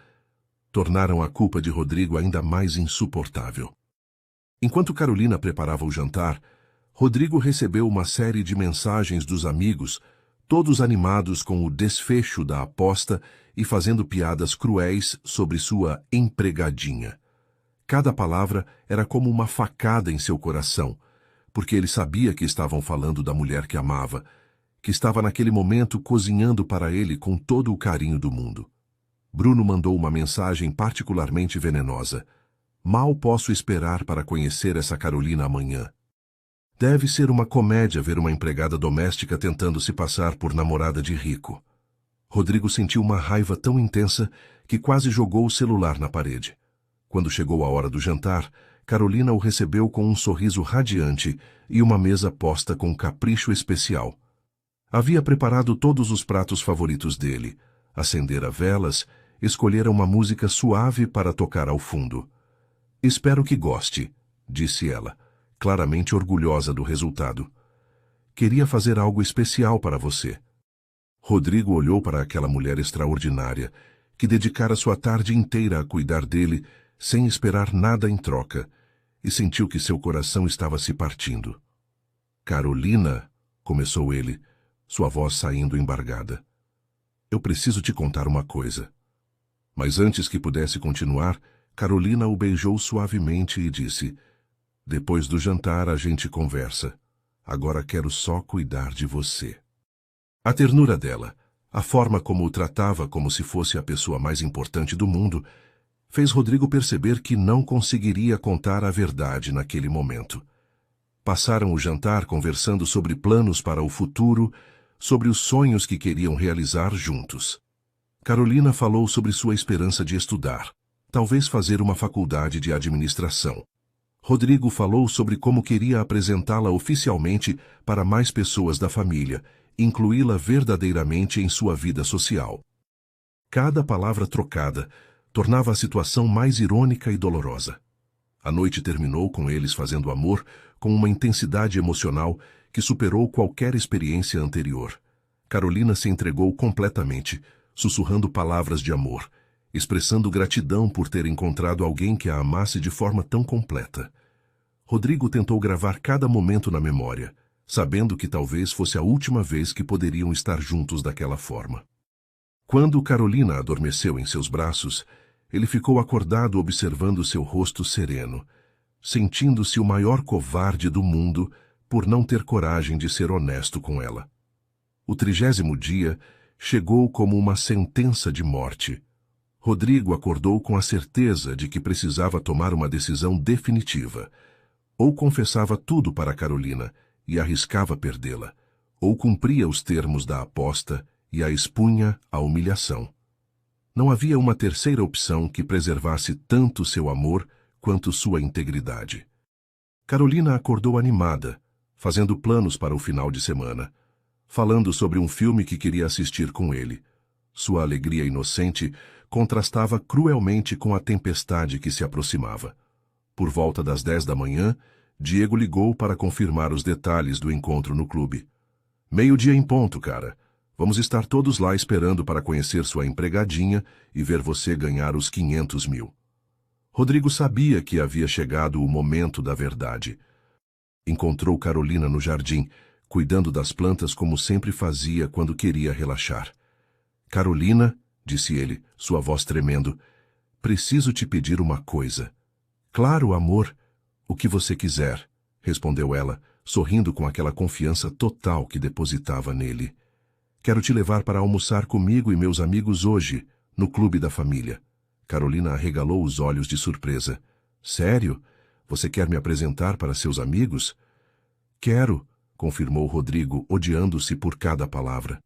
tornaram a culpa de Rodrigo ainda mais insuportável. Enquanto Carolina preparava o jantar, Rodrigo recebeu uma série de mensagens dos amigos, todos animados com o desfecho da aposta e fazendo piadas cruéis sobre sua empregadinha. Cada palavra era como uma facada em seu coração, porque ele sabia que estavam falando da mulher que amava, que estava naquele momento cozinhando para ele com todo o carinho do mundo. Bruno mandou uma mensagem particularmente venenosa. Mal posso esperar para conhecer essa Carolina amanhã. Deve ser uma comédia ver uma empregada doméstica tentando se passar por namorada de rico. Rodrigo sentiu uma raiva tão intensa que quase jogou o celular na parede. Quando chegou a hora do jantar, Carolina o recebeu com um sorriso radiante e uma mesa posta com capricho especial. Havia preparado todos os pratos favoritos dele, acendera velas, escolhera uma música suave para tocar ao fundo. Espero que goste, disse ela, claramente orgulhosa do resultado. Queria fazer algo especial para você. Rodrigo olhou para aquela mulher extraordinária, que dedicara sua tarde inteira a cuidar dele, sem esperar nada em troca, e sentiu que seu coração estava se partindo. Carolina, começou ele, sua voz saindo embargada. Eu preciso te contar uma coisa. Mas antes que pudesse continuar, Carolina o beijou suavemente e disse, depois do jantar a gente conversa. Agora quero só cuidar de você. A ternura dela, a forma como o tratava como se fosse a pessoa mais importante do mundo, fez Rodrigo perceber que não conseguiria contar a verdade naquele momento. Passaram o jantar conversando sobre planos para o futuro, sobre os sonhos que queriam realizar juntos. Carolina falou sobre sua esperança de estudar, talvez fazer uma faculdade de administração. Rodrigo falou sobre como queria apresentá-la oficialmente para mais pessoas da família, incluí-la verdadeiramente em sua vida social. Cada palavra trocada tornava a situação mais irônica e dolorosa. A noite terminou com eles fazendo amor com uma intensidade emocional que superou qualquer experiência anterior. Carolina se entregou completamente, sussurrando palavras de amor, expressando gratidão por ter encontrado alguém que a amasse de forma tão completa. Rodrigo tentou gravar cada momento na memória, sabendo que talvez fosse a última vez que poderiam estar juntos daquela forma. Quando Carolina adormeceu em seus braços, ele ficou acordado observando seu rosto sereno, sentindo-se o maior covarde do mundo por não ter coragem de ser honesto com ela. O 30º dia chegou como uma sentença de morte. Rodrigo acordou com a certeza de que precisava tomar uma decisão definitiva. Ou confessava tudo para Carolina e arriscava perdê-la, ou cumpria os termos da aposta e a expunha à humilhação. Não havia uma terceira opção que preservasse tanto seu amor quanto sua integridade. Carolina acordou animada, fazendo planos para o final de semana, falando sobre um filme que queria assistir com ele. Sua alegria inocente contrastava cruelmente com a tempestade que se aproximava. Por volta das 10 da manhã, Diego ligou para confirmar os detalhes do encontro no clube. 12:00 em ponto, cara. Vamos estar todos lá esperando para conhecer sua empregadinha e ver você ganhar os 500 mil. Rodrigo sabia que havia chegado o momento da verdade. Encontrou Carolina no jardim, cuidando das plantas como sempre fazia quando queria relaxar. Carolina, disse ele, sua voz tremendo, preciso te pedir uma coisa. Claro, amor, o que você quiser, respondeu ela, sorrindo com aquela confiança total que depositava nele. Quero te levar para almoçar comigo e meus amigos hoje, no clube da família. Carolina arregalou os olhos de surpresa. Sério? Você quer me apresentar para seus amigos? Quero, confirmou Rodrigo, odiando-se por cada palavra.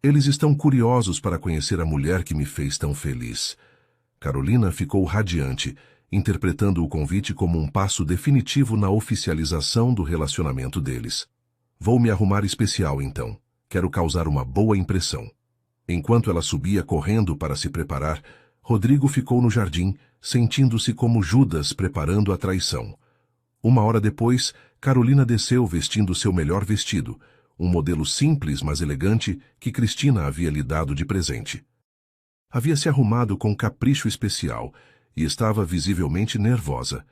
Eles estão curiosos para conhecer a mulher que me fez tão feliz. Carolina ficou radiante, interpretando o convite como um passo definitivo na oficialização do relacionamento deles. Vou me arrumar especial, então. Quero causar uma boa impressão. Enquanto ela subia correndo para se preparar, Rodrigo ficou no jardim, sentindo-se como Judas preparando a traição. 1 hora depois, Carolina desceu vestindo seu melhor vestido, um modelo simples, mas elegante, que Cristina havia lhe dado de presente. Havia se arrumado com capricho especial e estava visivelmente nervosa,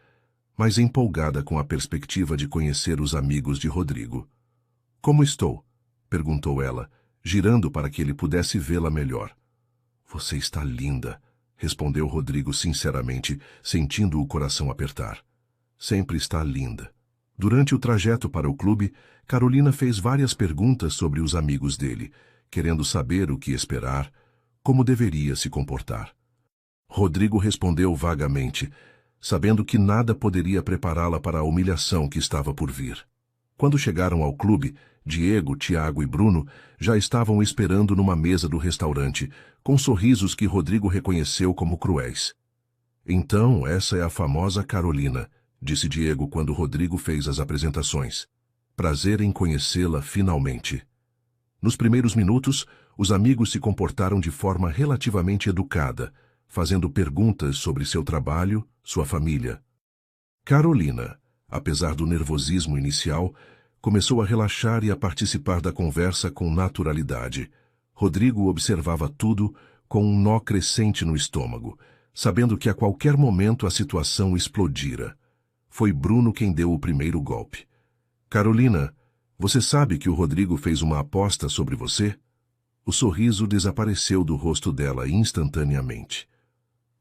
mas empolgada com a perspectiva de conhecer os amigos de Rodrigo. Como estou? Perguntou ela, girando para que ele pudesse vê-la melhor. Você está linda, respondeu Rodrigo sinceramente, sentindo o coração apertar. Sempre está linda. Durante o trajeto para o clube, Carolina fez várias perguntas sobre os amigos dele, querendo saber o que esperar, como deveria se comportar. Rodrigo respondeu vagamente, sabendo que nada poderia prepará-la para a humilhação que estava por vir. Quando chegaram ao clube, Diego, Tiago e Bruno já estavam esperando numa mesa do restaurante, com sorrisos que Rodrigo reconheceu como cruéis. Então, essa é a famosa Carolina, disse Diego quando Rodrigo fez as apresentações. Prazer em conhecê-la finalmente. Nos primeiros minutos, os amigos se comportaram de forma relativamente educada, fazendo perguntas sobre seu trabalho, sua família. Carolina, apesar do nervosismo inicial, começou a relaxar e a participar da conversa com naturalidade. Rodrigo observava tudo com um nó crescente no estômago, sabendo que a qualquer momento a situação explodira. Foi Bruno quem deu o primeiro golpe. Carolina, você sabe que o Rodrigo fez uma aposta sobre você? O sorriso desapareceu do rosto dela instantaneamente.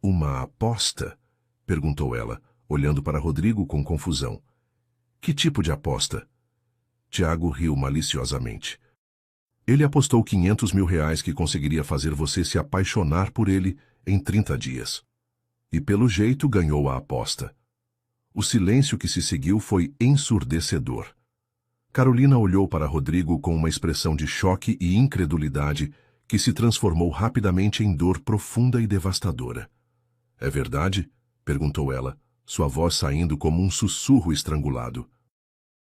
Uma aposta? Perguntou ela, olhando para Rodrigo com confusão. Que tipo de aposta? Tiago riu maliciosamente. Ele apostou 500 mil reais que conseguiria fazer você se apaixonar por ele em 30 dias. E pelo jeito ganhou a aposta. O silêncio que se seguiu foi ensurdecedor. Carolina olhou para Rodrigo com uma expressão de choque e incredulidade que se transformou rapidamente em dor profunda e devastadora. É verdade? Perguntou ela, sua voz saindo como um sussurro estrangulado.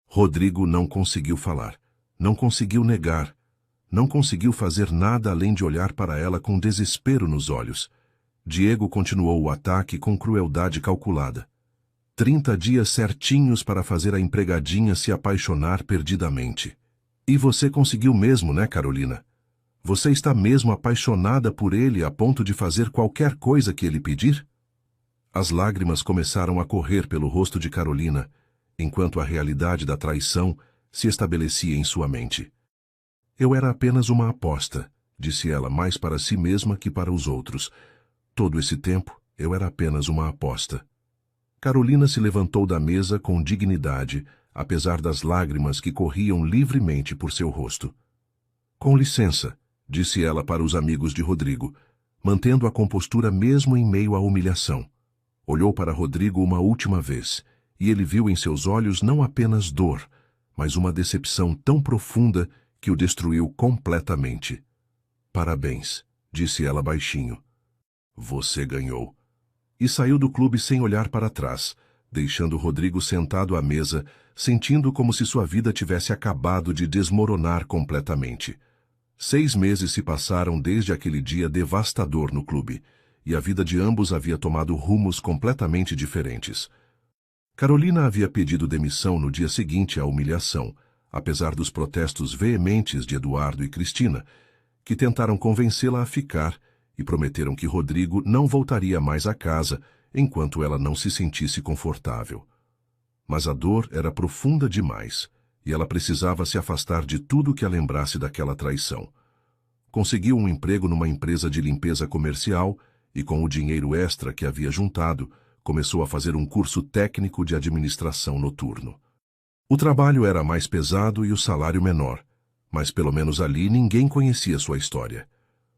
Rodrigo não conseguiu falar, não conseguiu negar, não conseguiu fazer nada além de olhar para ela com desespero nos olhos. Diego continuou o ataque com crueldade calculada. 30 dias certinhos para fazer a empregadinha se apaixonar perdidamente. E você conseguiu mesmo, né, Carolina? Você está mesmo apaixonada por ele a ponto de fazer qualquer coisa que ele pedir? As lágrimas começaram a correr pelo rosto de Carolina, enquanto a realidade da traição se estabelecia em sua mente. Eu era apenas uma aposta, disse ela mais para si mesma que para os outros. Todo esse tempo, eu era apenas uma aposta. Carolina se levantou da mesa com dignidade, apesar das lágrimas que corriam livremente por seu rosto. Com licença, disse ela para os amigos de Rodrigo, mantendo a compostura mesmo em meio à humilhação. Olhou para Rodrigo uma última vez, e ele viu em seus olhos não apenas dor, mas uma decepção tão profunda que o destruiu completamente. Parabéns, disse ela baixinho. Você ganhou. E saiu do clube sem olhar para trás, deixando Rodrigo sentado à mesa, sentindo como se sua vida tivesse acabado de desmoronar completamente. 6 meses se passaram desde aquele dia devastador no clube, e a vida de ambos havia tomado rumos completamente diferentes. Carolina havia pedido demissão no dia seguinte à humilhação, apesar dos protestos veementes de Eduardo e Cristina, que tentaram convencê-la a ficar e prometeram que Rodrigo não voltaria mais à casa enquanto ela não se sentisse confortável. Mas a dor era profunda demais, e ela precisava se afastar de tudo que a lembrasse daquela traição. Conseguiu um emprego numa empresa de limpeza comercial e, com o dinheiro extra que havia juntado, começou a fazer um curso técnico de administração noturno. O trabalho era mais pesado e o salário menor, mas pelo menos ali ninguém conhecia sua história.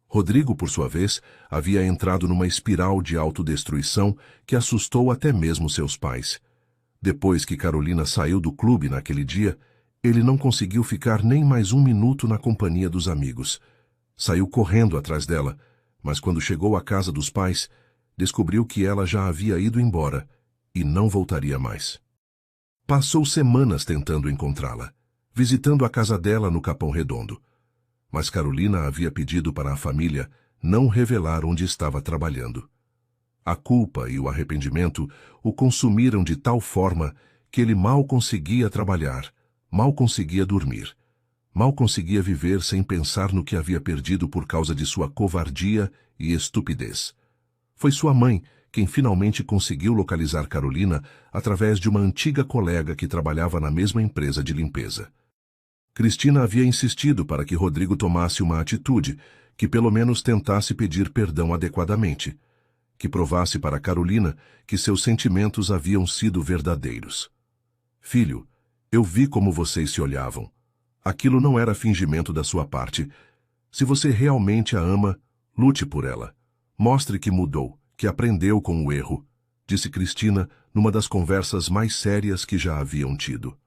Rodrigo, por sua vez, havia entrado numa espiral de autodestruição que assustou até mesmo seus pais. Depois que Carolina saiu do clube naquele dia, ele não conseguiu ficar nem mais um minuto na companhia dos amigos. Saiu correndo atrás dela, mas quando chegou à casa dos pais, descobriu que ela já havia ido embora e não voltaria mais. Passou semanas tentando encontrá-la, visitando a casa dela no Capão Redondo. Mas Carolina havia pedido para a família não revelar onde estava trabalhando. A culpa e o arrependimento o consumiram de tal forma que ele mal conseguia trabalhar, mal conseguia dormir, mal conseguia viver sem pensar no que havia perdido por causa de sua covardia e estupidez. Foi sua mãe quem finalmente conseguiu localizar Carolina através de uma antiga colega que trabalhava na mesma empresa de limpeza. Cristina havia insistido para que Rodrigo tomasse uma atitude, que pelo menos tentasse pedir perdão adequadamente, que provasse para Carolina que seus sentimentos haviam sido verdadeiros. Filho, eu vi como vocês se olhavam. Aquilo não era fingimento da sua parte. Se você realmente a ama, lute por ela. Mostre que mudou, que aprendeu com o erro, disse Cristina numa das conversas mais sérias que já haviam tido.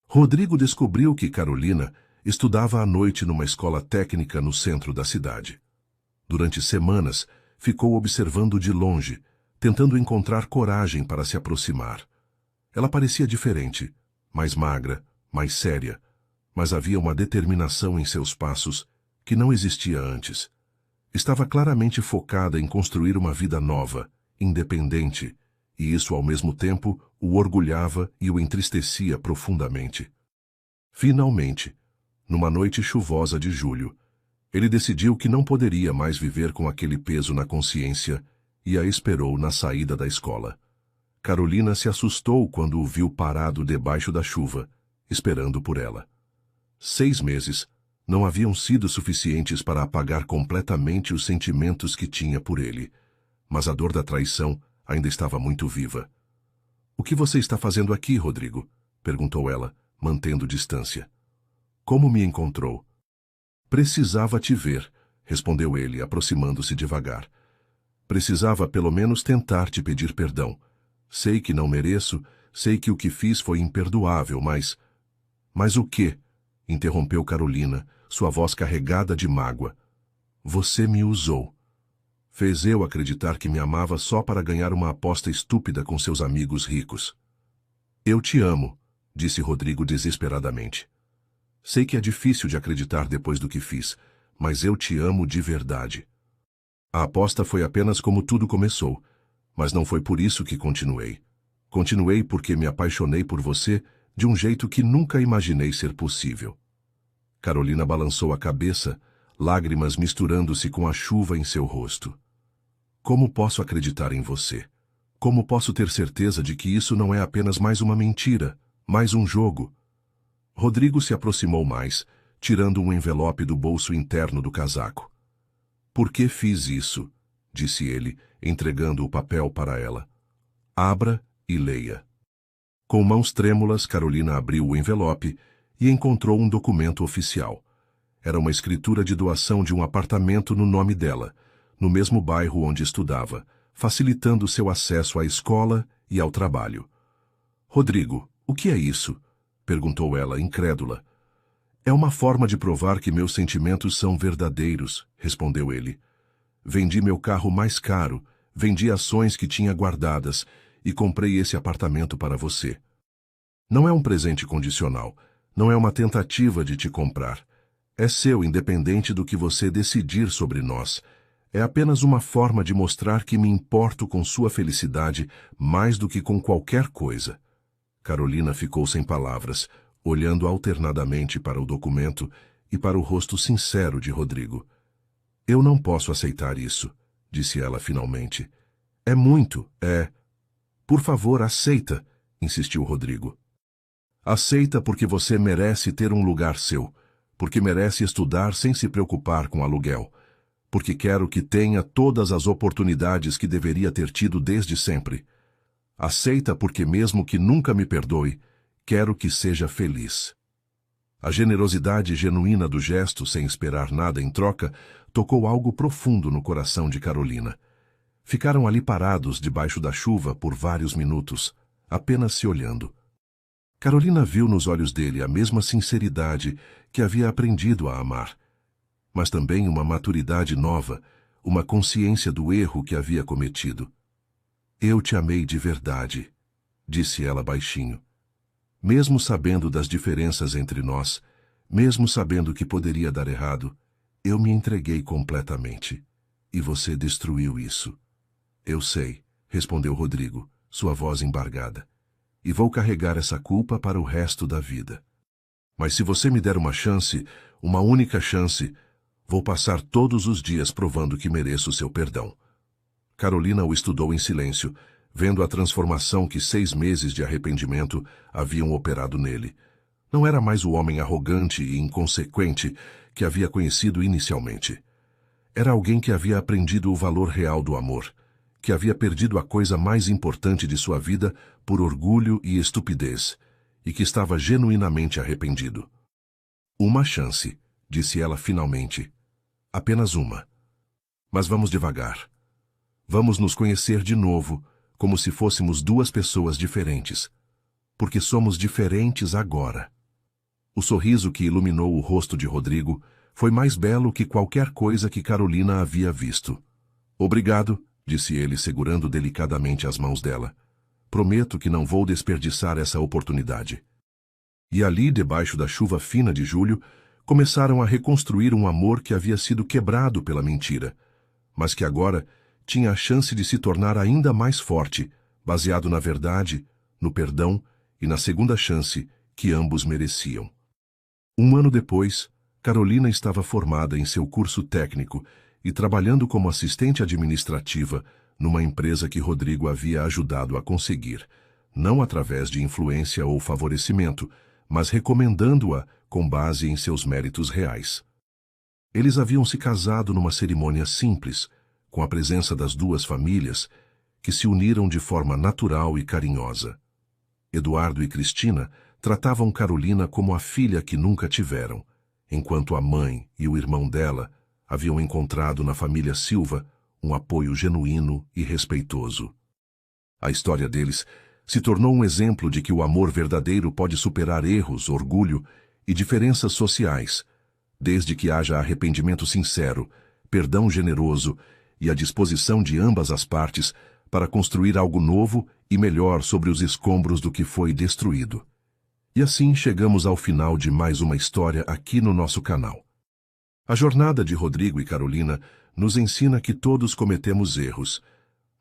Rodrigo descobriu que Carolina estudava à noite numa escola técnica no centro da cidade. Durante semanas, ficou observando de longe, tentando encontrar coragem para se aproximar. Ela parecia diferente, mais magra, mais séria, mas havia uma determinação em seus passos que não existia antes. Estava claramente focada em construir uma vida nova, independente, e isso ao mesmo tempo o orgulhava e o entristecia profundamente. Finalmente, numa noite chuvosa de julho, ele decidiu que não poderia mais viver com aquele peso na consciência e a esperou na saída da escola. Carolina se assustou quando o viu parado debaixo da chuva, esperando por ela. 6 meses não haviam sido suficientes para apagar completamente os sentimentos que tinha por ele, mas a dor da traição ainda estava muito viva. — O que você está fazendo aqui, Rodrigo? Perguntou ela, mantendo distância. — Como me encontrou? — Precisava te ver, respondeu ele, aproximando-se devagar. — Precisava pelo menos tentar te pedir perdão. Sei que não mereço, sei que o que fiz foi imperdoável, mas... — Mas o quê? Interrompeu Carolina, sua voz carregada de mágoa. — Você me usou. Fez eu acreditar que me amava só para ganhar uma aposta estúpida com seus amigos ricos. — Eu te amo, disse Rodrigo desesperadamente. Sei que é difícil de acreditar depois do que fiz, mas eu te amo de verdade. A aposta foi apenas como tudo começou, mas não foi por isso que continuei. Continuei porque me apaixonei por você de um jeito que nunca imaginei ser possível. Carolina balançou a cabeça, lágrimas misturando-se com a chuva em seu rosto. Como posso acreditar em você? Como posso ter certeza de que isso não é apenas mais uma mentira, mais um jogo? Rodrigo se aproximou mais, tirando um envelope do bolso interno do casaco. Por que fiz isso? Disse ele, entregando o papel para ela. Abra e leia. Com mãos trêmulas, Carolina abriu o envelope e encontrou um documento oficial. Era uma escritura de doação de um apartamento no nome dela, no mesmo bairro onde estudava, facilitando seu acesso à escola e ao trabalho. Rodrigo, o que é isso? Perguntou ela, incrédula. É uma forma de provar que meus sentimentos são verdadeiros, respondeu ele. Vendi meu carro mais caro, vendi ações que tinha guardadas e comprei esse apartamento para você. Não é um presente condicional, não é uma tentativa de te comprar. É seu, independente do que você decidir sobre nós. É apenas uma forma de mostrar que me importo com sua felicidade mais do que com qualquer coisa. Carolina ficou sem palavras, olhando alternadamente para o documento e para o rosto sincero de Rodrigo. Eu não posso aceitar isso, disse ela finalmente. É muito, é... Por favor, aceita, insistiu Rodrigo. Aceita porque você merece ter um lugar seu, porque merece estudar sem se preocupar com aluguel, porque quero que tenha todas as oportunidades que deveria ter tido desde sempre. Aceita porque mesmo que nunca me perdoe, quero que seja feliz. A generosidade genuína do gesto, sem esperar nada em troca, tocou algo profundo no coração de Carolina. Ficaram ali parados debaixo da chuva por vários minutos, apenas se olhando. Carolina viu nos olhos dele a mesma sinceridade que havia aprendido a amar, mas também uma maturidade nova, uma consciência do erro que havia cometido. Eu te amei de verdade, disse ela baixinho. Mesmo sabendo das diferenças entre nós, mesmo sabendo que poderia dar errado, eu me entreguei completamente. E você destruiu isso. Eu sei, respondeu Rodrigo, sua voz embargada. E vou carregar essa culpa para o resto da vida. Mas se você me der uma chance, uma única chance, vou passar todos os dias provando que mereço seu perdão. Carolina o estudou em silêncio, vendo a transformação que 6 meses de arrependimento haviam operado nele. Não era mais o homem arrogante e inconsequente que havia conhecido inicialmente. Era alguém que havia aprendido o valor real do amor, que havia perdido a coisa mais importante de sua vida por orgulho e estupidez, e que estava genuinamente arrependido. Uma chance, disse ela finalmente. Apenas uma. Mas vamos devagar. Vamos nos conhecer de novo, como se fôssemos 2 pessoas diferentes. Porque somos diferentes agora. O sorriso que iluminou o rosto de Rodrigo foi mais belo que qualquer coisa que Carolina havia visto. Obrigado, disse ele, segurando delicadamente as mãos dela. Prometo que não vou desperdiçar essa oportunidade. E ali, debaixo da chuva fina de julho, começaram a reconstruir um amor que havia sido quebrado pela mentira, mas que agora tinha a chance de se tornar ainda mais forte, baseado na verdade, no perdão e na segunda chance que ambos mereciam. 1 ano depois, Carolina estava formada em seu curso técnico e trabalhando como assistente administrativa numa empresa que Rodrigo havia ajudado a conseguir, não através de influência ou favorecimento, mas recomendando-a com base em seus méritos reais. Eles haviam se casado numa cerimônia simples, com a presença das 2 famílias, que se uniram de forma natural e carinhosa. Eduardo e Cristina tratavam Carolina como a filha que nunca tiveram, enquanto a mãe e o irmão dela haviam encontrado na família Silva um apoio genuíno e respeitoso. A história deles se tornou um exemplo de que o amor verdadeiro pode superar erros, orgulho e diferenças sociais, desde que haja arrependimento sincero, perdão generoso e a disposição de ambas as partes para construir algo novo e melhor sobre os escombros do que foi destruído. E assim chegamos ao final de mais uma história aqui no nosso canal. A jornada de Rodrigo e Carolina nos ensina que todos cometemos erros,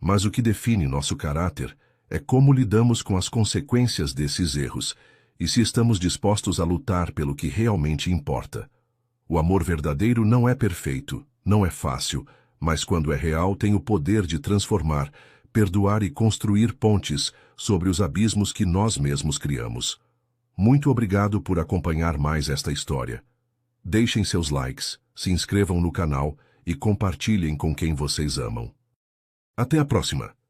mas o que define nosso caráter é como lidamos com as consequências desses erros e se estamos dispostos a lutar pelo que realmente importa: O amor verdadeiro não é perfeito, não é fácil, mas quando é real tem o poder de transformar, perdoar e construir pontes sobre os abismos que nós mesmos criamos. Muito obrigado por acompanhar mais esta história. Deixem seus likes, se inscrevam no canal e compartilhem com quem vocês amam. Até a próxima!